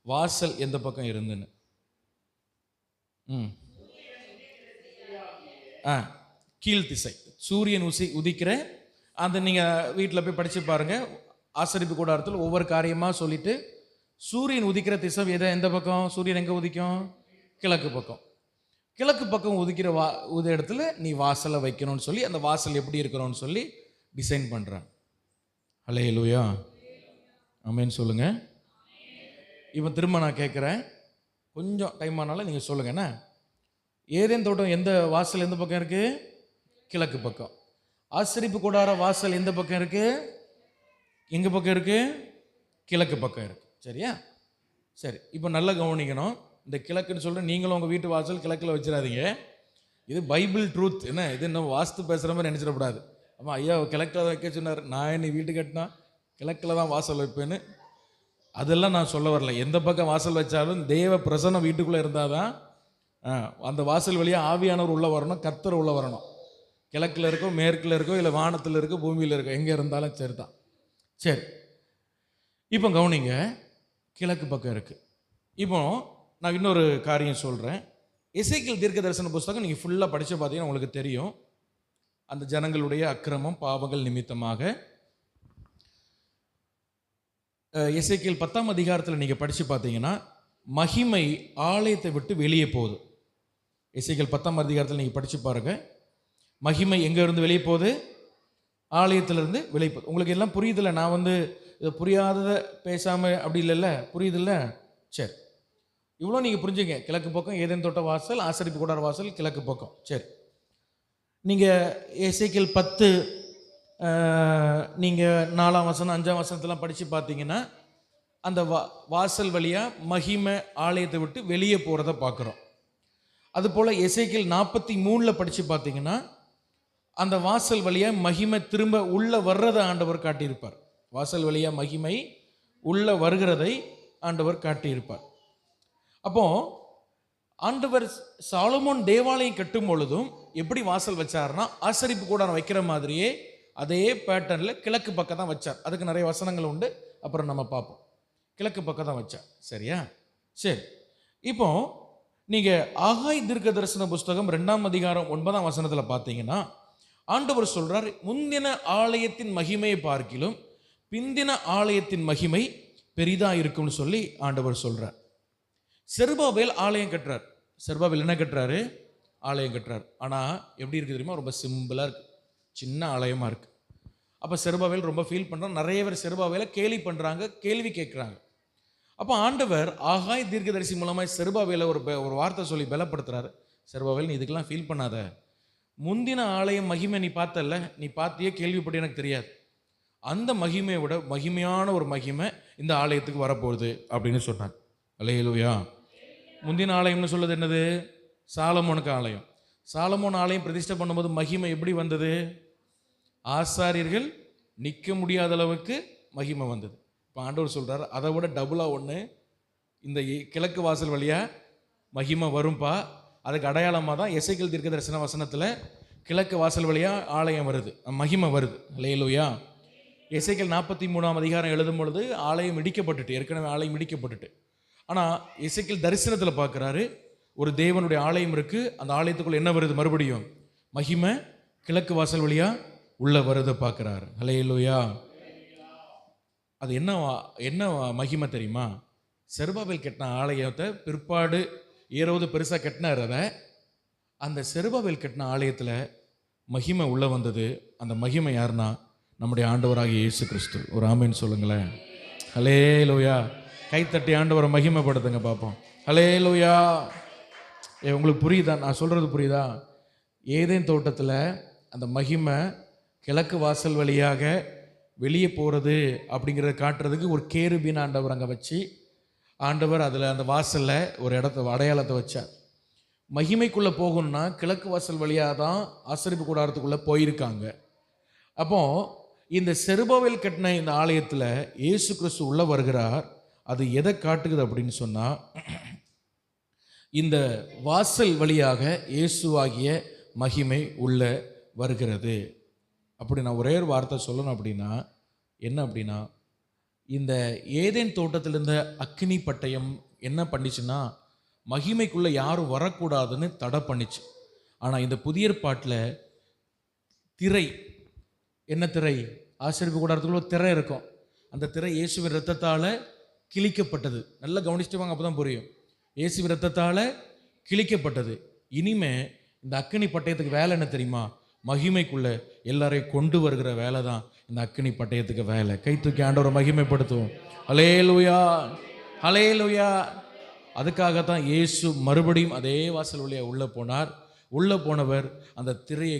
வாசல் எந்த பக்கம் இருந்துன்னு. கீழ் திசை, சூரியன் உதிக்கிற அந்த, நீங்கள் வீட்டில் போய் படித்து பாருங்கள். ஆசரிப்பு கூடாரத்தில் ஒவ்வொரு காரியமாக சொல்லிட்டு, சூரியன் உதிக்கிற திசை எந்த பக்கம்? சூரியன் எங்கே உதிக்கும்? கிழக்கு பக்கம். கிழக்கு பக்கம் உதிக்கிற இடத்துல நீ வாசலை வைக்கணும்னு சொல்லி, அந்த வாசல் எப்படி இருக்கணும்னு சொல்லி டிசைன் பண்ணுறான். ஹல்லேலூயா. ஆமென் சொல்லுங்க. இப்போ திரும்ப நான் கேட்குறேன், கொஞ்சம் டைம் ஆனாலும் நீங்கள் சொல்லுங்க. என்ன, ஏதேன் தோட்டம் எந்த வாசல் எந்த பக்கம் இருக்குது? கிழக்கு பக்கம். ஆசரிப்பு கூடார வாசல் எந்த பக்கம் இருக்குது? எங்கே பக்கம் இருக்குது? கிழக்கு பக்கம் இருக்குது. சரியா? சரி, இப்போ நல்லா கவனிக்கணும். இந்த கிழக்குன்னு சொல்கிற நீங்களும் உங்கள் வீட்டு வாசல் கிழக்கில் வச்சிடாதீங்க. இது பைபிள் ட்ரூத். என்ன, இது இன்னும் வாஸ்து பேசுகிற மாதிரி நினச்சிடக்கூடாது. ஆமாம், ஐயா கிழக்கில் வைக்க சொன்னார், நான் என்ன வீட்டு கட்டினா கிழக்கில் தான் வாசல் வைப்பேன்னு. அதெல்லாம் நான் சொல்ல வரல. எந்த பக்கம் வாசல் வச்சாலும் தேவ பிரசன்னம் வீட்டுக்குள்ளே இருந்தால் தான் அந்த வாசல் வழியாக ஆவியானவர் உள்ளே வரணும், கர்த்தர் உள்ளே வரணும். கிழக்கில் இருக்கோ, மேற்கில் இருக்கோ, இல்லை வானத்தில் இருக்கோ, பூமியில் இருக்கோ, எங்கே இருந்தாலும் சரி தான். சரி, இப்போ கவனிங்க, கிழக்கு பக்கம் இருக்குது. இப்போ நான் இன்னொரு காரியம் சொல்கிறேன். எசேக்கியேல் தீர்க்க தரிசன புஸ்தகம் நீங்கள் ஃபுல்லாக படித்து பார்த்தீங்கன்னா உங்களுக்கு தெரியும். அந்த ஜனங்களுடைய அக்கிரமம் பாவங்கள் நிமித்தமாக எசேக்கியேல் 10ஆம் அதிகாரத்தில் நீங்கள் படித்து பார்த்தீங்கன்னா மகிமை ஆலயத்தை விட்டு வெளியே போகுது. எசேக்கியேல் 10ஆம் அதிகாரத்தில் நீங்கள் படித்து பாருங்கள். மகிமை எங்கே இருந்து வெளியே போகுது? ஆலயத்திலிருந்து வெளியே போகுது. உங்களுக்கு எல்லாம் புரியுதில்ல? நான் இது புரியாததை பேசாமல் அப்படி இல்லைல்ல, புரியுதில்ல? சரி, இவ்வளோ நீங்கள் புரிஞ்சுங்க. கிழக்கு பக்கம் ஏதேன் தோட்ட வாசல், ஆசரிப்பு கூடார வாசல் கிழக்கு பக்கம். சரி, நீங்கள் எசேக்கியேல் 10 நீங்கள் 4ஆம் வசனம் 5ஆம் வசனத்தெல்லாம் படித்து பார்த்தீங்கன்னா அந்த வாசல் வழியாக மகிமை ஆலயத்தை விட்டு வெளியே போகிறத பார்க்குறோம். அதுபோல் எசேக்கியேல் 43 படித்து பார்த்தீங்கன்னா அந்த வாசல் வழியாக மகிமை திரும்ப உள்ளே வர்றதை ஆண்டவர் காட்டியிருப்பார். வாசல் வழியாக மகிமை உள்ளே வருகிறதை ஆண்டவர் காட்டியிருப்பார். அப்போ ஆண்டவர் சாலமோன் தேவாலயம் கட்டும் பொழுதும் எப்படி வாசல் வச்சார்னா, ஆசரிப்பு கூடாரம் வைக்கிற மாதிரியே அதே பேட்டர்னில் கிழக்கு பக்கம் தான் வச்சார். அதுக்கு நிறைய வசனங்கள் உண்டு, அப்புறம் நம்ம பார்ப்போம். கிழக்கு பக்கம் தான் வச்சார். சரியா? சரி, இப்போ நீங்கள் ஆகாய் தீர்க்க தரிசன புஸ்தகம் 2ஆம் அதிகாரம் 9ஆம் வசனத்தில் பார்த்தீங்கன்னா ஆண்டவர் சொல்கிறார், முந்தின ஆலயத்தின் மகிமையை பார்க்கிலும் பிந்தின ஆலயத்தின் மகிமை பெரிதாக இருக்கும்னு சொல்லி ஆண்டவர் சொல்கிறார். செருபாபேல் ஆலயம் கட்டுறார். செருபாபேல் என்ன கட்டுறாரு? ஆலயம் கட்டுறார். ஆனால் எப்படி இருக்குது தெரியுமா? ரொம்ப சிம்பிளாக இருக்குது, சின்ன ஆலயமாக இருக்குது. அப்போ செருபாபேல் ரொம்ப ஃபீல் பண்ணுறான். நிறைய பேர் செருபாபேலை கேலி பண்ணுறாங்க, கேள்வி கேட்குறாங்க. அப்போ ஆண்டவர் ஆகாய் தீர்க்கதரிசி மூலமாக செருபாபேலை ஒரு வார்த்தை சொல்லி பலப்படுத்துறாரு. செருபாபேல், நீ இதுக்கெல்லாம் ஃபீல் பண்ணாத. முந்தின ஆலயம் மகிமை நீ பார்த்தல்ல, நீ பார்த்தியே, கேள்விப்பட்டு எனக்கு தெரியாது. அந்த மகிமையை விட மகிமையான ஒரு மகிமை இந்த ஆலயத்துக்கு வரப்போகுது அப்படின்னு சொன்னார். அல்லேலூயா. முந்தின ஆலயம்னு சொல்லுது என்னது? சாலமோனுக்கு ஆலயம். சாலமோன் ஆலயம் பிரதிஷ்டை பண்ணும்போது மகிமை எப்படி வந்தது? ஆசாரியர்கள் நிற்க முடியாத அளவுக்கு மகிமை வந்தது. இப்போ ஆண்டவர் சொல்கிறார், அதை விட டபுளாக ஒன்று இந்த கிழக்கு வாசல் வழியாக மகிமை வரும்பா. அதுக்கு அடையாளமாக தான் எசேக்கியேல் தீர்க்கதரிசன வசனத்தில் கிழக்கு வாசல் வழியாக ஆலயம் வருது, மகிமை வருது. அல்லேலூயா. எசேக்கியேல் 43ஆம் அதிகாரம் எழுதும் பொழுது ஆலயம் இடிக்கப்பட்டுட்டு, ஏற்கனவே ஆலயம் இடிக்கப்பட்டுட்டு, ஆனால் எசேக்கியேல் தரிசனத்தில் பார்க்குறாரு, ஒரு தேவனுடைய ஆலயம் இருக்குது, அந்த ஆலயத்துக்குள்ள என்ன வருது? மறுபடியும் மகிமை கிழக்கு வாசல் வழியாக உள்ள வருது பார்க்குறாரு. அல்லேலூயா. அது என்ன மகிமை தெரியுமா? செருபாபேல் கட்டின ஆலயத்தை பிற்பாடு ஏரோது பெருசாக கட்டினார். அதை அந்த செருபாபேல் கட்டின ஆலயத்தில் மகிமை உள்ள வந்தது. அந்த மகிமை யாருன்னா நம்முடைய ஆண்டவராகிய இயேசு கிறிஸ்து. ஒரு ஆமேன்னு சொல்லுங்களேன். அல்லேலூயா. கைத்தட்டி ஆண்டவரை மகிமைப்படுத்துங்க பார்ப்போம். அல்லேலூயா. உங்களுக்கு புரியுதா? நான் சொல்கிறது புரியுதா? ஏதேன் தோட்டத்தில் அந்த மகிமை கிழக்கு வாசல் வழியாக வெளியே போகிறது அப்படிங்கிறத காட்டுறதுக்கு ஒரு கேருபீன் ஆண்டவர் அங்கே வச்சு, ஆண்டவர் அதில் அந்த வாசலில் ஒரு அடையாளத்தை வச்சார். மகிமைக்குள்ளே போகணும்னா கிழக்கு வாசல் வழியாக தான் ஆசரிப்பு கூடாரத்துக்குள்ளே போயிருக்காங்க. அப்போ இந்த செருபாபேல் கட்டின இந்த ஆலயத்தில் இயேசு கிறிஸ்து உள்ளே வருகிறார். அது எதை காட்டுகிறது அப்படின்னு சொன்னால், இந்த வாசல் வழியாக இயேசுவாகிய மகிமை உள்ள வருகிறது. அப்படி நான் ஒரே ஒரு வார்த்தை சொல்லணும் அப்படின்னா என்ன அப்படின்னா, இந்த ஏதேன் தோட்டத்தில் இருந்த அக்கினி பட்டயம் என்ன பண்ணிச்சுன்னா, மகிமைக்குள்ளே யாரும் வரக்கூடாதுன்னு தடை பண்ணிச்சு. ஆனால் இந்த புதிய ஏற்பாட்டில் திரை, என்ன திரை? ஆசரிப்பு கூடாரத்துக்குள்ள திரை இருக்கும். அந்த திரை இயேசுவின் இரத்தத்தால் கிழிக்கப்பட்டது. நல்லா கவனிச்சுட்டு வாங்க, அப்போ தான் புரியும். இயேசுவின் இரத்தத்தால் கிழிக்கப்பட்டது. இனிமே இந்த அக்கினி பட்டயத்துக்கு வேலை என்ன தெரியுமா? மகிமைக்குள்ள எல்லாரையும் கொண்டு வருகிற வேலை தான் இந்த அக்கினி பட்டயத்துக்கு வேலை. கை தூக்கி ஆண்டவரை மகிமைப்படுத்துவோம். அல்லேலூயா, அல்லேலூயா. அதுக்காகத்தான் இயேசு மறுபடியும் அதே வாசல் வழியாக உள்ளே போனார். உள்ளே போனவர் அந்த திரையை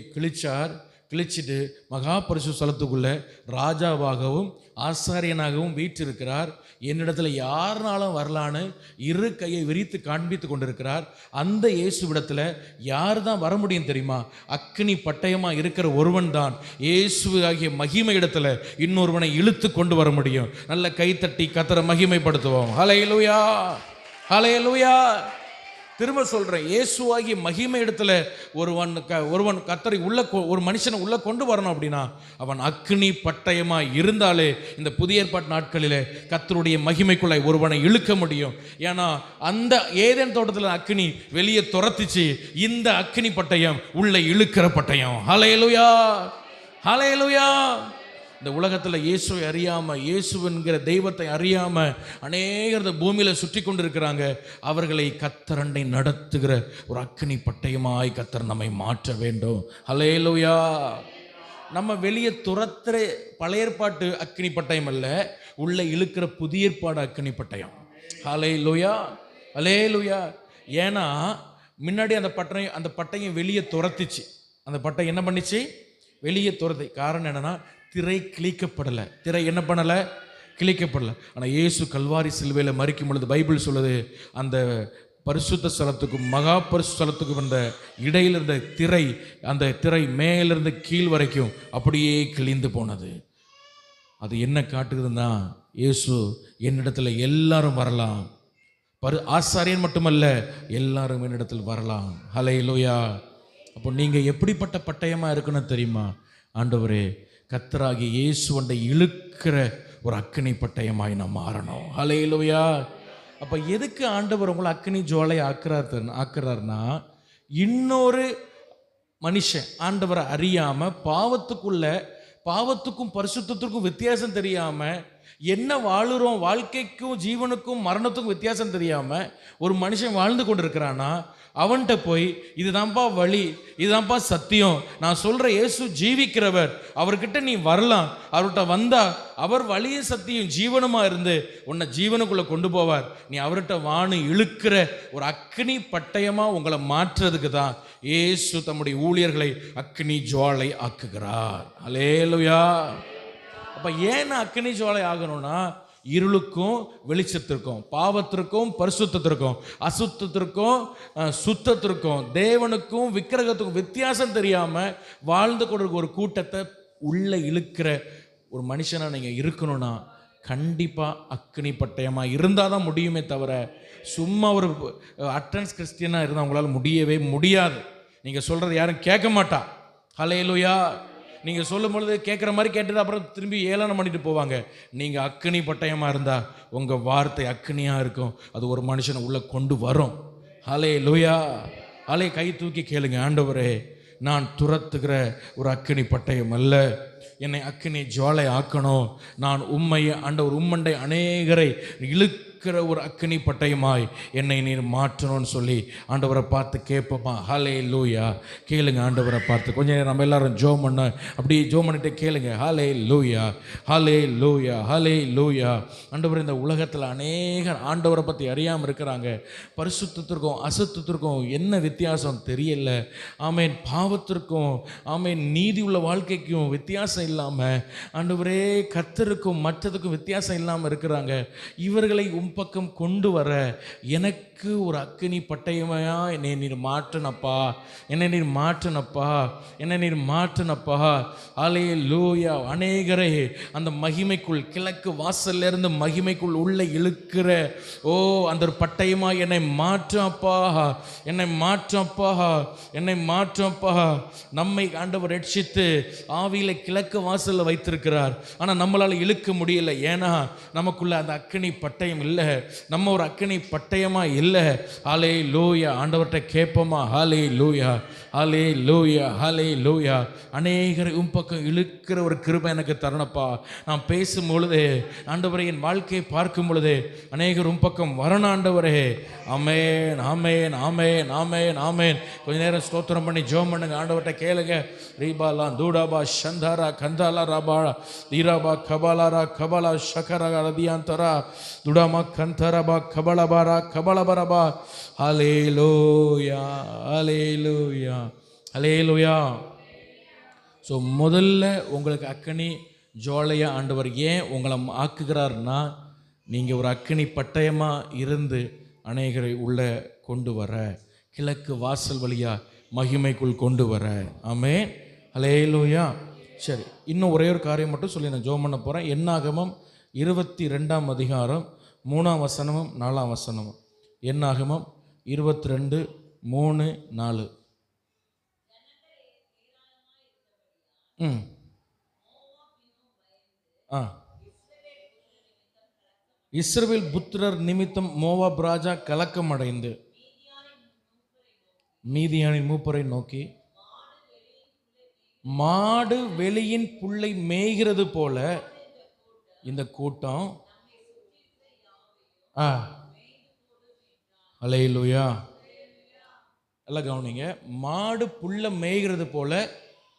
கிழிச்சிட்டு மகா பரிசுத்த ஸ்தலத்துக்குள்ளே ராஜாவாகவும் ஆசாரியனாகவும் வீற்றிருக்கிறார். என்னிடத்துல யாருனாலும் வரலான்னு இரு கையை விரித்து காண்பித்து கொண்டிருக்கிறார். அந்த இயேசுவிடத்தில் யார் தான் வர முடியும் தெரியுமா? அக்கினி பட்டயமாக இருக்கிற ஒருவன் தான் இயேசு ஆகிய மகிமை இடத்துல இன்னொருவனை இழுத்து கொண்டு வர முடியும். நல்ல கைத்தட்டி கர்த்தரை மகிமைப்படுத்துவோம். ஹல்லேலூயா, ஹல்லேலூயா. திரும்ப சொல்கிறேன், இயேசுவாகிய மகிமை இடத்துல ஒருவன் கர்த்தரை ஒரு மனுஷனை உள்ள கொண்டு வரணும் அப்படின்னா அவன் அக்கினி பட்டயமாக இருந்தாலே இந்த புதிய ஏற்பாட்டு நாட்களில் கர்த்தருடைய மகிமைக்குள்ளே ஒருவனை இழுக்க முடியும். ஏன்னா அந்த ஏதேன் தோட்டத்தில் அக்கினி வெளியே துரத்திச்சு, இந்த அக்கினி பட்டயம் உள்ள இழுக்கிற பட்டயம். ஹல்லேலூயா, ஹல்லேலூயா. இந்த உலகத்தில் இயேசுவை அறியாமல், இயேசுவென்கிற தெய்வத்தை அறியாமல் அநேகர் இந்த பூமியில் சுற்றி கொண்டு இருக்கிறாங்க. அவர்களை கர்த்தரண்டை நடத்துகிற ஒரு அக்கினி பட்டயமாய் கர்த்தர் நம்மை மாற்ற வேண்டும். ஹல்லேலூயா. நம்ம வெளியே துரத்துற பழைய ஏற்பாட்டு அக்கினி பட்டயம் அல்ல, உள்ள இழுக்கிற புதிய ஏற்பாடு அக்கினி பட்டயம். ஹல்லேலூயா, ஹல்லேலூயா. ஏன்னா முன்னாடி அந்த பட்டயம் வெளியே துரத்துச்சு. அந்த பட்டயம் என்ன பண்ணிச்சு? வெளியே துரத்து. காரணம் என்னன்னா, திரை கிழிக்கப்படலை. திரை என்ன பண்ணலை? கிழிக்கப்படலை. ஆனால் இயேசு கல்வாரி சிலுவையில் மரிக்கும் பொழுது பைபிள் சொல்லுது, அந்த பரிசுத்த ஸ்தலத்துக்கும் மகா பரிசுத்த ஸ்தலத்துக்கும் அந்த இடையில் இருந்த திரை, அந்த திரை மேலிருந்து கீழ் வரைக்கும் அப்படியே கிழிந்து போனது. அது என்ன காட்டுதுன்னா, இயேசு என்னிடத்தில் எல்லாரும் வரலாம், ஆசாரியன் மட்டுமல்ல எல்லாரும் என்னிடத்தில் வரலாம். ஹல்லேலூயா. அப்போ நீங்கள் எப்படிப்பட்ட பட்டயமாக இருக்கணும் தெரியுமா? ஆண்டவரே, கர்த்தராகிய இயேசுவண்டை இழுக்கிற ஒரு அக்கினி பட்டயமாய் நாம் மாறணும். ஹல்லேலூயா. அப்போ எதுக்கு ஆண்டவர் உங்களை அக்கினி ஜுவாலை ஆக்குறாருன்னா, இன்னொரு மனுஷன் ஆண்டவரை அறியாமல் பாவத்துக்கும் பரிசுத்தத்திற்கும் வித்தியாசம் தெரியாமல் என்ன வாழுறோம், வாழ்க்கைக்கும் ஜீவனுக்கும் மரணத்துக்கும் வித்தியாசம் தெரியாமல் ஒரு மனுஷன் வாழ்ந்து கொண்டு இருக்கிறான்னா அவன்கிட்ட போய் இதுதான்ப்பா வழி, இதுதான்ப்பா சத்தியம், நான் சொல்கிற இயேசு ஜீவிக்கிறவர், அவர்கிட்ட நீ வரலாம், அவர்கிட்ட வந்தா அவர் வழிய சத்தியம் ஜீவனுமாக இருந்து உன்னை ஜீவனுக்குள்ளே கொண்டு போவார். நீ அவர்கிட்ட வானு இழுக்கிற ஒரு அக்னி பட்டயமாக உங்களை மாற்றுறதுக்கு தான் இயேசு தம்முடைய ஊழியர்களை அக்னி ஜுவாலை ஆக்குகிறார். அல்லேலூயா. அப்போ ஏன் அக்னி ஜுவாலை ஆகணும்னா இருளுக்கும் வெளிச்சத்திற்கும், பாவத்திற்கும் பரிசுத்தத்திற்கும், அசுத்தத்திற்கும் சுத்தத்திற்கும், தேவனுக்கும் விக்கிரகத்துக்கும் வித்தியாசம் தெரியாமல் வாழ்ந்து கொண்டு ஒரு கூட்டத்தை உள்ளே இழுக்கிற ஒரு மனுஷனாக நீங்கள் இருக்கணும்னா கண்டிப்பாக அக்னி பட்டயமாக இருந்தால் தான் முடியுமே தவிர சும்மா ஒரு அட்டன்ஸ் கிறிஸ்டியனாக இருந்தால் உங்களால் முடியவே முடியாது. நீங்கள் சொல்கிறது யாரும் கேட்க மாட்டா. ஹல்லேலூயா. நீங்கள் சொல்லும் பொழுது கேட்குற மாதிரி கேட்டுட்டு அப்புறம் திரும்பி ஏளனம் பண்ணிட்டு போவாங்க. நீங்கள் அக்னி பட்டயமாக இருந்தால் உங்கள் வார்த்தை அக்னியாக இருக்கும், அது ஒரு மனுஷனை உள்ளே கொண்டு வரும். ஹல்லேலூயா. கை தூக்கி கேளுங்க, ஆண்டவரே நான் துரத்துகிற ஒரு அக்னி பட்டயம் அல்ல, என்னை அக்னி ஜுவாலை ஆக்கணும். நான் உம்மையை ஆண்டவர் உம்மண்டை அநேகரை இழுக்கிற ஒரு அக்னி பட்டயமாய் என்னை நீர் மாற்றணும்னு சொல்லி ஆண்டவரை பார்த்து கேட்போமா? ஹல்லேலூயா. கேளுங்க, ஆண்டவரை பார்த்து கொஞ்சம் நேரம் நம்ம எல்லாரும் ஜோம் பண்ண, அப்படி ஜோம் பண்ணிட்டு கேளுங்க. ஹல்லேலூயா, ஹல்லேலூயா, ஹல்லேலூயா. ஆண்டவர் இந்த உலகத்தில் அநேக ஆண்டவரை பற்றி அறியாமல் இருக்கிறாங்க. பரிசுத்தத்திற்கும் அசுத்தத்திற்கும் என்ன வித்தியாசம் தெரியல. ஆமேன். பாவத்திற்கும் ஆமேன் நீதி உள்ள வாழ்க்கைக்கும் வித்தியாசம் இல்லாமல் ஆண்டவரே கர்த்தருக்கும் மற்றதுக்கும் வித்தியாசம் இல்லாமல் இருக்கிறாங்க. இவர்களை பக்கம் கொண்டு வர எனக்கு ஒரு அக்னி பட்டயமையா என்னை நீர் மாற்றனப்பா, என்னை நீர் மாற்றனப்பா, என்னை நீர் மாற்றனப்பா. ஹல்லேலூயா. அநேகரை அந்த மகிமைக்குள், கிழக்கு வாசல்ல இருந்து மகிமைக்குள் உள்ள இழுக்கிற அந்த ஒரு பட்டயமா என்னை மாற்றப்பா, என்னை மாற்றப்பா, என்னை மாற்றப்பா. நம்மை ஆண்டவர் ரட்சித்து ஆவியில கிழக்கு வாசல்ல வைத்திருக்கிறார். ஆனால் நம்மளால் இழுக்க முடியல. ஏன்னா நமக்குள்ள அந்த அக்னி பட்டயம் இல்லை, நம்ம ஒரு அக்னி பட்டயமா இல்லை. ஹல்லேலூயா. ஆண்டவர்கிட்ட கேட்போமா? ஹல்லேலூயா, ஹல்லேலூயா, ஹல்லேலூயா. அநேகரை பக்கம் இழுக்கிற ஒரு கிருபை எனக்கு தரணப்பா. நான் பேசும் பொழுதே ஆண்டவரே, என் வாழ்க்கையை பார்க்கும் பொழுதே அநேகர் பக்கம் வரணும் ஆண்டவரே. ஆமென், ஆமென், ஆமென், ஆமென், ஆமென். கொஞ்ச நேரம் ஸ்தோத்திரம் பண்ணி ஜெபம் பண்ணுங்க, ஆண்டவர்கிட்ட கேளுங்க. ரீபாலா தூடாபா சந்தாரா கந்தாலா ராபா தீராபா கபாலாரா கபாலா ஷகரா ரதியாந்தரா துடாமா கந்தரபா கபலபாரா கபலபரபா. ஹல்லேலூயா, ஹல்லேலூயா, ஹல்லேலூயா. ஸோ முதல்ல உங்களுக்கு அக்னி ஜுவாலையா ஆண்டவர் ஏன் உங்களை ஆக்குகிறார்னா, நீங்கள் ஒரு அக்னி பட்டயமாக இருந்து அநேகரை உள்ளே கொண்டு வர, கிழக்கு வாசல் வழியாக மகிமைக்குள் கொண்டு வர. ஆமென், ஹல்லேலூயா. சரி, இன்னும் ஒரே ஒரு காரியம் மட்டும் சொல்லி நான் ஜெபம் பண்ண போகிறேன். என்னாகமம் 22ஆம் அதிகாரம் 3ஆம் வசனமும் 4ஆம் வசனமும். என்னாகமம் 22, 3, 4. இஸ்ரவேல் புத்திரர் நிமித்தம் மோவாப் ராஜா கலக்கம் அடைந்து மீதியானின் மூப்பரை நோக்கி, மாடு வெளியின் புல்லை மேய்கிறது போல இந்த கூட்டம் ஹல்லேலூயா. எல்லாம் கவனிங்க. மாடு புல்லை மேய்கிறது போல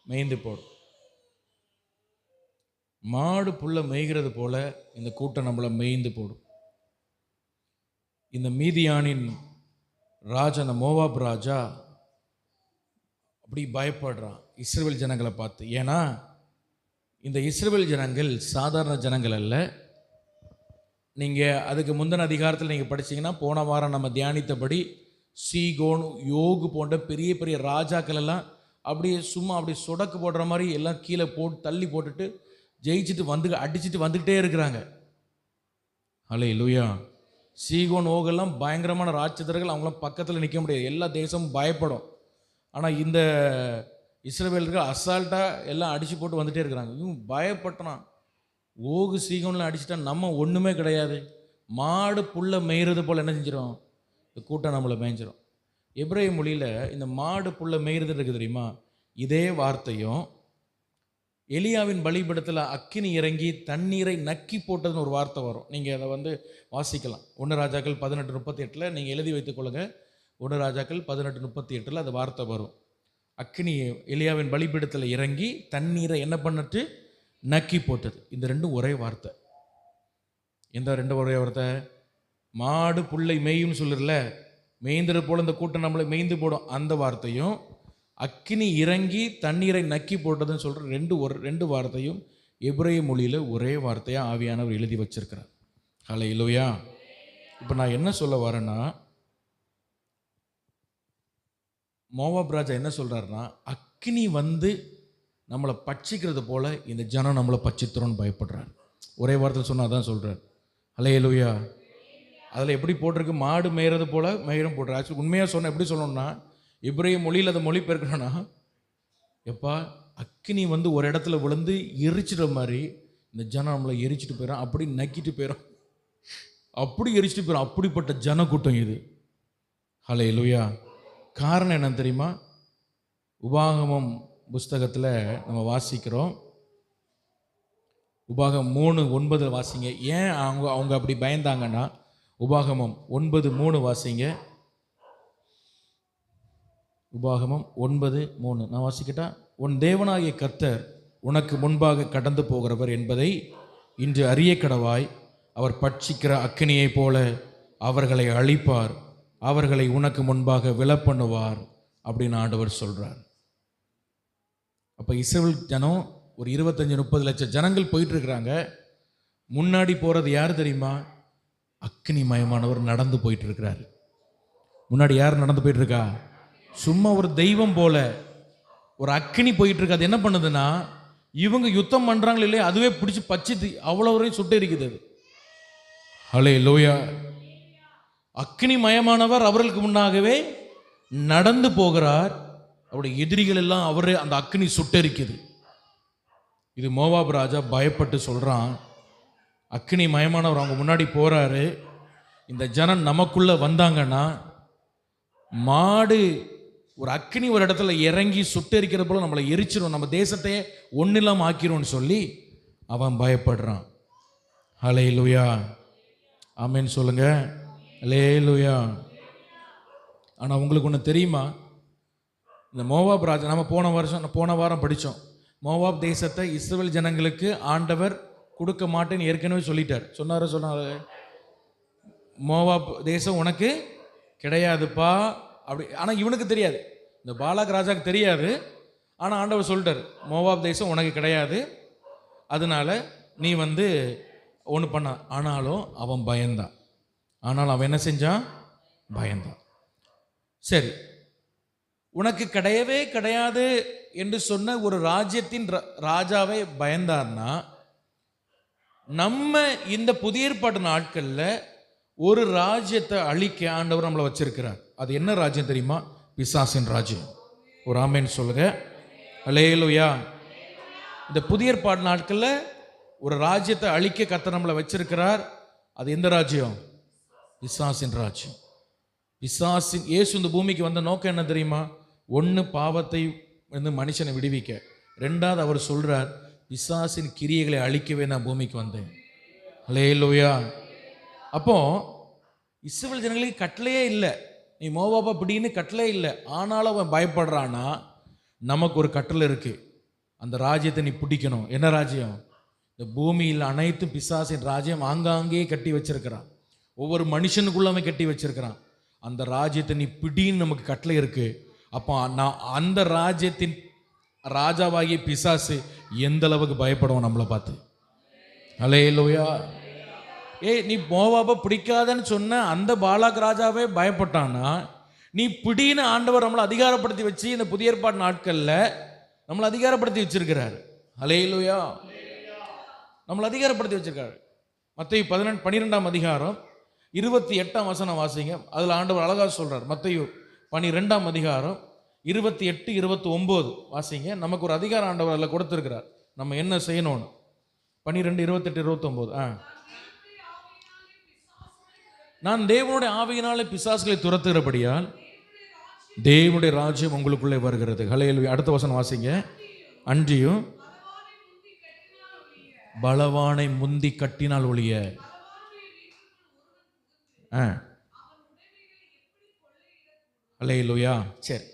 மேய்ந்து போடும். மாடு புல்லை மேய்கிறது போல இந்த கூட்டம் நம்மளை மேய்ந்து போடும். இந்த மீதியானின் ராஜா, அந்த மோவாப் ராஜா அப்படி பயப்படுறான் இஸ்ரவேல் ஜனங்களை பார்த்து. ஏன்னா இந்த இஸ்ரவேல் ஜனங்கள் சாதாரண ஜனங்கள் அல்ல. நீங்கள் அதுக்கு முந்தின அதிகாரத்தில் நீங்கள் படிச்சீங்கன்னா, போன வாரம் நம்ம தியானித்தபடி சீகோன், யோகு போன்ற பெரிய பெரிய ராஜாக்கள் எல்லாம் அப்படியே சும்மா அப்படி சொடக்கு போடுற மாதிரி எல்லாம் கீழே போட்டு தள்ளி போட்டுட்டு ஜெயிச்சுட்டு அடிச்சுட்டு வந்துக்கிட்டே இருக்கிறாங்க. ஹல்லேலூயா. சீகோன், ஓகெல்லாம் பயங்கரமான ராட்சதர்கள், அவங்களாம் பக்கத்தில் நிற்க முடியாது, எல்லா தேசமும் பயப்படும். ஆனால் இந்த இஸ்ரவேலர்கள் அசால்ட்டாக எல்லாம் அடித்து போட்டு வந்துகிட்டே இருக்கிறாங்க. இவங்க பயப்பட்டனான். ஓகு சீகோனில் அடிச்சுட்டா நம்ம ஒன்றுமே கிடையாது, மாடு புல்லை மேய்கிறது போல் என்ன செஞ்சிடும், இந்த கூட்டம் நம்மளை மேய்ஞ்சிடும். எபிரேய மொழியில் இந்த மாடு புல்லை மேய்கிறது இருக்குது தெரியுமா, இதே வார்த்தையும் எலியாவின் பலிபீடத்தில் அக்கினி இறங்கி தண்ணீரை நக்கி போட்டதுன்னு ஒரு வார்த்தை வரும். நீங்கள் அதை வாசிக்கலாம். 1 ராஜாக்கள் 18:38 நீங்கள் எழுதி வைத்துக் கொள்ளுங்க. 1 ராஜாக்கள் 18:38 அந்த வார்த்தை வரும். அக்கினி எலியாவின் பலிபீடத்தில் இறங்கி தண்ணீரை என்ன பண்ணிட்டு நக்கி போட்டது. இந்த ரெண்டும் ஒரே வார்த்தை. எந்த ரெண்டு ஒரே வார்த்தை? மாடு புல்லை மேயும் சொல்லுறல, மேய்ந்தது போல இந்த கூட்டம் நம்மளை மேய்ந்து போடும், அந்த வார்த்தையும் அக்கினி இறங்கி தண்ணீரை நக்கி போட்டதுன்னு சொல்கிற ரெண்டு வார்த்தையும் எபிரேய மொழியில் ஒரே வார்த்தையாக ஆவியானவர் எழுதி வச்சிருக்கிறார். ஹல்லேலூயா. இப்போ நான் என்ன சொல்ல வரேன்னா, மோவாப் ராஜா என்ன சொல்கிறாருன்னா, அக்கினி நம்மளை பட்சிக்கிறது போல் இந்த ஜனம் நம்மளை பட்சித்துறோன்னு பயப்படுறாரு. ஒரே வார்த்தையில் சொன்னால் அதான் சொல்கிறார். ஹல்லேலூயா. அதில் எப்படி போட்டிருக்கு? மாடு மேய்றது போல் மேயிரும் போடுறாரு. ஆக்சுவலி உண்மையாக சொன்ன எப்படி சொல்லணும்னா, எபிரேய மொழியில் அதை மொழி பெயர்க்கணும்னா, எப்பா அக்கினி ஒரு இடத்துல விழுந்து எரிச்சிடுற மாதிரி இந்த ஜனம் நம்மளை எரிச்சிட்டு போயிடும், அப்படி நக்கிட்டு போயிடும், அப்படி எரிச்சிட்டு போயிடும். அப்படிப்பட்ட ஜன கூட்டம் இது. ஹல்லேலூயா. காரணம் என்னன்னு தெரியுமா? உபாகமம் புஸ்தகத்தில் நம்ம வாசிக்கிறோம். உபாகம் 3:9 வாசிங்க. ஏன் அவங்க அப்படி பயந்தாங்கன்னா, உபாகமம் 9:3 வாசிங்க. உபாகமம் 9:3 நான் வாசிக்கிட்டா, உன் தேவனாகிய கர்த்தர் உனக்கு முன்பாக கடந்து போகிறவர் என்பதை இன்று அறிய கடவாய். அவர் பட்சிக்கிற அக்கினியைப் போல அவர்களை அழிப்பார், அவர்களை உனக்கு முன்பாக விலப்பண்ணுவார் அப்படின்னு ஆண்டவர் சொல்றார். அப்போ இஸ்ரவேல் ஜனம் ஒரு 25-30 லட்சம் ஜனங்கள் போயிட்டு இருக்கிறாங்க. முன்னாடி போகிறது யார் தெரியுமா? அக்கினி மயமானவர் நடந்து போயிட்டு இருக்கிறாரு. முன்னாடி யார் நடந்து போயிட்டு இருக்கா? சும்மா ஒரு தெய்வம் போல ஒரு அக்கினி போயிட்டு இருக்கு. அது என்ன பண்ணுதுன்னா, இவங்க யுத்தம் பண்றாங்களோ இல்லையா, அதுவே பிடிச்சி பச்சித்து அவ்வளவு வரையும் சுட்டு இருக்குது. ஹல்லேலூயா. அக்கினி மயமானவர் அவர்களுக்கு முன்னாகவே நடந்து போகிறார். அவருடைய எதிரிகள் எல்லாம் அவரே அந்த அக்கினி சுட்டரிக்குது. இது மோவாப் ராஜா பயப்பட்டு சொல்றான், அக்கினி மயமானவர் அவங்க முன்னாடி போறாரு, இந்த ஜனம் நமக்குள்ள வந்தாங்கன்னா மாடு ஒரு அக்கினி ஒரு இடத்துல இறங்கி சுட்டரிக்கிற போல நம்மளை எரிச்சிடும், நம்ம தேசத்தையே ஒன்னில்லாம ஆக்கிரும்னு சொல்லி அவன் பயப்படுறான். ஹல்லேலூயா. ஆமென் சொல்லுங்க. ஹல்லேலூயா. ஆனால் உங்களுக்கு ஒன்று தெரியுமா? இந்த மோவாப் ராஜா, நம்ம போன வாரம் படித்தோம், மோவாப் தேசத்தை இஸ்ரவேல் ஜனங்களுக்கு ஆண்டவர் கொடுக்க மாட்டேன்னு ஏற்கனவே சொல்லிட்டார். சொன்னார் மோவாப் தேசம் உனக்கு கிடையாதுப்பா அப்படி. ஆனால் இவனுக்கு தெரியாது, இந்த பாலாக் ராஜாவுக்கு தெரியாது. ஆனால் ஆண்டவர் சொல்லிட்டார், மோவாப் தேசம் உனக்கு கிடையாது, அதனால நீ ஒன்று பண்ண. ஆனாலும் அவன் பயந்தான். அவன் என்ன செஞ்சான்? பயந்தான். சரி, உனக்கு கிடையவே கிடையாது என்று சொன்ன ஒரு ராஜ்யத்தின் ராஜாவை பயந்தார்னா, நம்ம இந்த புதிய ஏற்பாட்டு நாட்களில் ஒரு ராஜ்யத்தை அழிக்க ஆண்டவர் நம்மளை வச்சிருக்கிறார். அது என்ன ராஜ்யம் தெரியுமா? பிசாசின் ராஜ்யம். ஒரு ஆமென் சொல்லுங்க. ஹல்லேலூயா. இந்த புதிய ஏற்பாட்டு நாட்களில் ஒரு ராஜ்யத்தை அழிக்க கர்த்தர் நம்மளை வச்சிருக்கிறார். அது எந்த ராஜ்யம்? பிசாசின் ராஜ்யம். பிசாசின் இயேசு இந்த பூமிக்கு வந்த நோக்கம் என்ன தெரியுமா? ஒன்று, பாவத்தை மனுஷனை விடுவிக்க. ரெண்டாவது, அவர் சொல்றார், பிசாசின் கிரியைகளை அழிக்கவே நான் பூமிக்கு வந்தேன். ஹல்லேலூயா. அப்போ இஸ்ரவேல் ஜனங்களுக்கு கட்டளையே இல்லை, நீ மோவாபா பிடின்னு கட்டளை இல்லை. ஆனாலும் அவன் பயப்படுறான்னா, நமக்கு ஒரு கட்டளை இருக்கு, அந்த ராஜ்யத்தை நீ பிடிக்கணும். என்ன ராஜ்யம்? இந்த பூமியில் அனைத்தும் பிசாசின் ராஜ்யம் ஆங்காங்கே கட்டி வச்சிருக்கிறான். ஒவ்வொரு மனுஷனுக்குள்ள அவன் கட்டி வச்சிருக்கிறான். அந்த ராஜ்யத்தை நீ பிடின்னு நமக்கு கட்டளை இருக்கு. அப்போ நான் அந்த ராஜ்யத்தின் ராஜாவாகிய பிசாசு எந்த அளவுக்கு பயப்படுவோம் நம்மளை பார்த்து. ஹல்லேலூயா. நீ மோவாபை பிடிக்காதன்னு சொன்ன அந்த பாலாக் ராஜாவே பயப்பட்டானா, நீ பிடின்னு ஆண்டவர் நம்மளை அதிகாரப்படுத்தி வச்சு இந்த புதிய ஏற்பாடு நாட்களில் நம்மளை அதிகாரப்படுத்தி வச்சிருக்கிறாரு. ஹல்லேலூயா. நம்மளை அதிகாரப்படுத்தி வச்சிருக்காரு. மத்தேயு 12ஆம் அதிகாரம் 28ஆம் வசனம் வாசிங்க. அதில் ஆண்டவர் அழகா சொல்றார். மத்தேயு 12ஆம் அதிகாரம் 28, 29 வாசிங்க. நமக்கு ஒரு அதிகாரம் ஆண்டவர் அதில் கொடுத்திருக்கிறார், நம்ம என்ன செய்யணும்னு. 12, 28, 29. நான் தேவனுடைய ஆவியினாலே பிசாசுகளை துரத்துகிறபடியால் தேவனுடைய ராஜ்யம் உங்களுக்குள்ளே வருகிறது. ஹல்லேலூயா. அடுத்த வசனம் வாசிங்க. அன்றியும் பலவானை முந்தி கட்டினால் ஒழிய. அல்லேலூயா. சரி,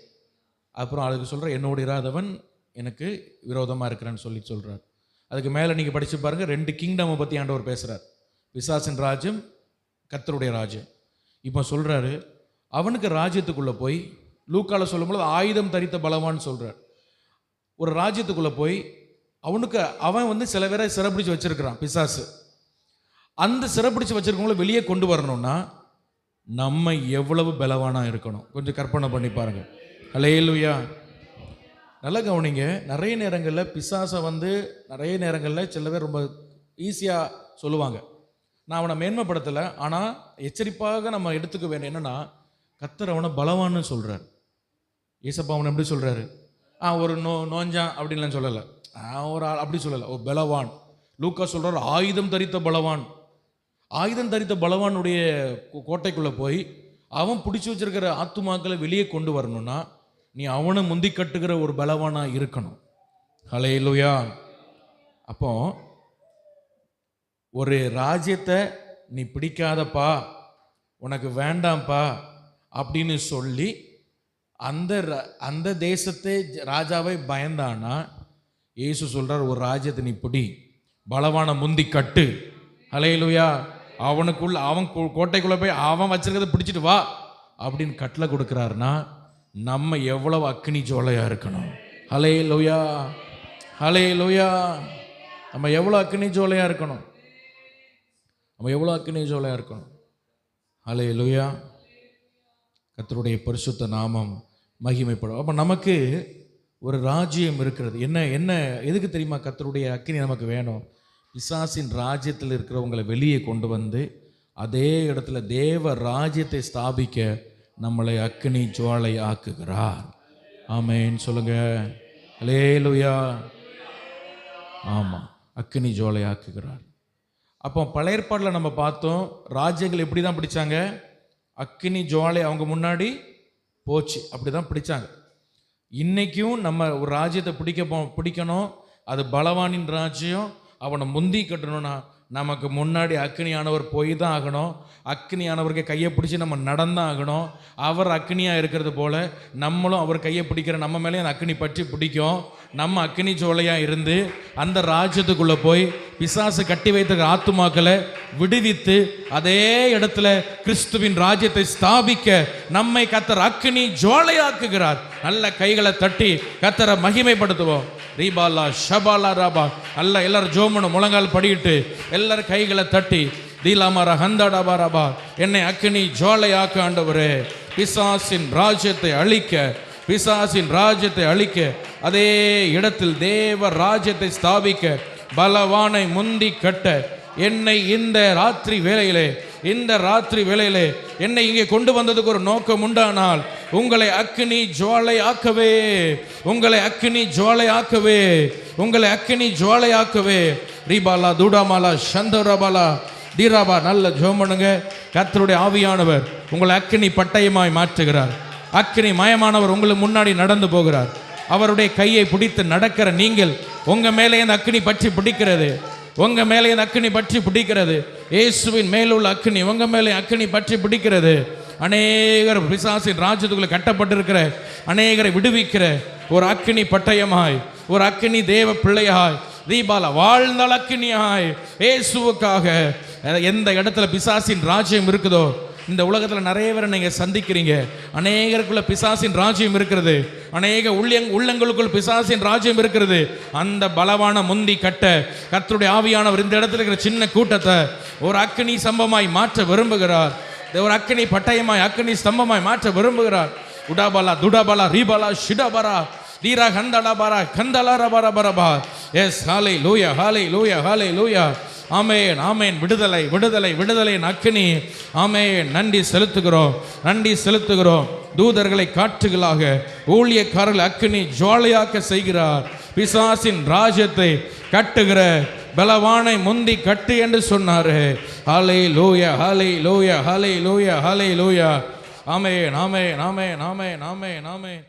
அப்புறம் அதுக்கு சொல்கிற, என்னோடு இராதவன் எனக்கு விரோதமாக இருக்கிறான்னு சொல்கிறார். அதுக்கு மேலே நீங்கள் படித்து பாருங்கள், 2 கிங்டமை பற்றி ஆண்டவர் பேசுகிறார். பிசாசின் ராஜ்யம், கர்த்தருடைய ராஜ்யம். இப்போ சொல்கிறாரு, அவனுக்கு ராஜ்யத்துக்குள்ளே போய், லூக்கால சொல்லும்போது ஆயுதம் தரித்த பலவான்னு சொல்கிறார். ஒரு ராஜ்யத்துக்குள்ளே போய் அவன் சில பேரை சிறப்பிடிச்சு வச்சிருக்கிறான் பிசாசு. அந்த சிறப்பிடிச்சு வச்சிருக்கவங்கள வெளியே கொண்டு வரணும்னா நம்ம எவ்வளவு பலவானா இருக்கணும், கொஞ்சம் கற்பனை பண்ணி பாருங்க. அல்லேலூயா. நல்லா கவனிங்க. நிறைய நேரங்களில் பிசாசை நிறைய நேரங்களில் சில பேர் ரொம்ப ஈஸியாக சொல்லுவாங்க. நான் அவனை மேன்மைப்படுத்தலை, ஆனால் எச்சரிப்பாக நம்ம எடுத்துக்க வேண்டிய என்னன்னா, கர்த்தர் அவனை பலவான்னு சொல்கிறார். ஏசப்பா அவனை எப்படி சொல்கிறாரு? ஒரு நோஞ்சான் அப்படின்லாம் சொல்லலை, ஒரு ஆள் அப்படி சொல்லலை, ஒரு பலவான். லூக்கா சொல்கிறார் ஆயுதம் தரித்த பலவான். ஆயுதம் தரித்த பலவானுடைய கோட்டைக்குள்ளே போய் அவன் பிடிச்சி வச்சிருக்கிற ஆத்துமாக்களை வெளியே கொண்டு வரணும்னா நீ அவனை முந்தி கட்டுகிற ஒரு பலவானா இருக்கணும். ஹல்லேலூயா. அப்போ ஒரு ராஜ்யத்தை நீ பிடிக்காதப்பா, உனக்கு வேண்டாம்ப்பா அப்படின்னு சொல்லி அந்த தேசத்தை ராஜாவை பயந்தானா, இயேசு சொல்றார் ஒரு ராஜ்யத்தை நீ பிடி, பலவான முந்தி கட்டு. ஹல்லேலூயா. அவன் கோட்டைக்குள்ள போய் அவன் வச்சிருக்கிறத பிடிச்சிட்டு வா அப்படின்னு கட்டளை கொடுக்கிறாருன்னா நம்ம எவ்வளவு அக்னி ஜோலையா இருக்கணும். ஹல்லேலூயா, ஹல்லேலூயா. நம்ம எவ்வளோ அக்னி ஜோலையா இருக்கணும், நம்ம எவ்வளோ அக்னி ஜோலையா இருக்கணும். ஹல்லேலூயா. கர்த்தருடைய பரிசுத்த நாமம் மகிமைப்படும். அப்போ நமக்கு ஒரு ராஜ்யம் இருக்கிறது. என்ன எதுக்கு தெரியுமா கர்த்தருடைய அக்கினி நமக்கு வேணும்? பிசாசின் ராஜ்யத்தில் இருக்கிறவங்களை வெளியே கொண்டு வந்து அதே இடத்துல தேவ ராஜ்யத்தை ஸ்தாபிக்க நம்மளை அக்கினி ஜுவாலை ஆக்குகிறார். ஆமென் சொல்லுங்க. அல்லேலூயா. ஆமாம், அக்கினி ஜுவாலை ஆக்குகிறார். அப்போ பழைய ஏற்பாட்டில் நம்ம பார்த்தோம், ராஜ்யங்கள் எப்படி தான் பிடிச்சாங்க? அக்கினி ஜுவாலை அவங்க முன்னாடி போச்சு, அப்படி தான் பிடிச்சாங்க. இன்றைக்கும் நம்ம ஒரு ராஜ்யத்தை பிடிக்கணும், அது பலவானின் ராஜ்யம். அவனை முந்தி கட்டணும்னா நமக்கு முன்னாடி அக்னியானவர் போய் தான் ஆகணும். அக்னியானவருக்கு கையை பிடிச்சி நம்ம நடந்தான் ஆகணும். அவர் அக்னியாக இருக்கிறது போல் நம்மளும் அவர் கையை பிடிக்கிற நம்ம மேலே அந்த அக்னி பற்றி பிடிக்கும். நம்ம அக்னி சோலையாக இருந்து அந்த ராஜ்யத்துக்குள்ளே போய் பிசாசு கட்டி வைத்த ஆத்துமாக்களை விடுவித்து அதே இடத்துல கிறிஸ்துவின் ராஜ்யத்தை ஸ்தாபிக்க நம்மை கர்த்தர் அக்னி ஜுவாலையாக்குகிறார். நல்ல கைகளை தட்டி கர்த்தரை மகிமைப்படுத்துவோம். ரீபாலா ஷபாலா ராபா. அல்ல எல்லாரும் ஜோமனு முழங்கால் படிக்கிட்டு எல்லாரும் கைகளை தட்டி தீலாமாரா ஹந்தாடாபா ராபா. என்னை அக்னி ஜுவாலையாக்க ஆண்டவரே. பிசாசின் ராஜ்யத்தை அழிக்க, பிசாசின் ராஜ்யத்தை அழிக்க, அதே இடத்தில் தேவ ராஜ்யத்தை ஸ்தாபிக்க, பலவானை முந்தி கட்ட என்னை இந்த ராத்திரி வேளையிலே என்னை இங்கே கொண்டு வந்ததுக்கு ஒரு நோக்கம் உண்டானால் உங்களை அக்கினி ஜுவாலை ஆக்கவே, உங்களை அக்கினி ஜுவாலை ஆக்கவே, உங்களை அக்கினி ஜுவாலை ஆக்கவே. ரீபாலா தூடாமாலா சந்தரபாலா தீராபா. நல்ல ஜோமனுங்க. கர்த்தருடைய ஆவியானவர் உங்களை அக்கினி பட்டயமாய் மாற்றுகிறார். அக்கினி மயமானவர் உங்களுக்கு முன்னாடி நடந்து போகிறார். அவருடைய கையை பிடித்து நடக்கிற நீங்கள், உங்க மேலே இந்த அக்கினி பற்றி பிடிக்கிறது, உங்க மேலே இந்த அக்கினி பற்றி பிடிக்கிறது. இயேசுவின் மேலுள்ள அக்கினி உங்க மேலே அக்கினி பற்றி பிடிக்கிறது. அநேகர் பிசாசின் ராஜ்யத்துக்குள்ள கட்டப்பட்டிருக்கிற அநேகரை விடுவிக்கிற ஒரு அக்கினி பட்டயமாய், ஒரு அக்கினி தேவ பிள்ளையாய், தீபால வாழ்ந்தால் அக்கினியாய் இயேசுவுக்காக எந்த இடத்துல பிசாசின் ராஜ்யம் இருக்குதோ, இந்த உலகத்தில் நிறைய பேரை நீங்கள் சந்திக்கிறீங்க. அநேகருக்குள்ள பிசாசின் ராஜ்யம் இருக்கிறது, அநேக உள்ளங்களுக்குள் பிசாசின் ராஜ்யம் இருக்கிறது. அந்த பலவான முந்தி கட்ட கர்த்தருடைய ஆவியானவர் இந்த இடத்துல இருக்கிற சின்ன கூட்டத்தை ஒரு அக்கினி சம்பமாய் மாற்ற விரும்புகிறார். ஒரு அக்கினி பட்டயமாய், அக்கினி ஸ்தம்பமாய் மாற்ற விரும்புகிறார். உடாபாலா துடாபாலா ரீபாலா ஷிடாபாரா தீரா கந்தடாபாரா கந்தலாரபாரபரபா. எஸ், ஹல்லேலூயா, ஹல்லேலூயா, ஹல்லேலூயா. ஆமென், ஆமென். விடுதலை, விடுதலை, விடுதலை அக்கினி. ஆமென். நன்றி செலுத்துகிறோம், நன்றி செலுத்துகிறோம். தூதர்களை காற்றுகளாக, ஊழியக்காரர்கள் அக்கினி ஜுவாலையாக்க செய்கிறார். பிசாசின் ராஜ்யத்தை கட்டுகிற பலவானை முந்தி கட்டு என்று சொன்னாரு. ஹல்லேலூயா, ஹல்லேலூயா, ஹல்லேலூயா, ஹல்லேலூயா. ஆமென், ஆமென், ஆமென், ஆமென், ஆமென், ஆமென்.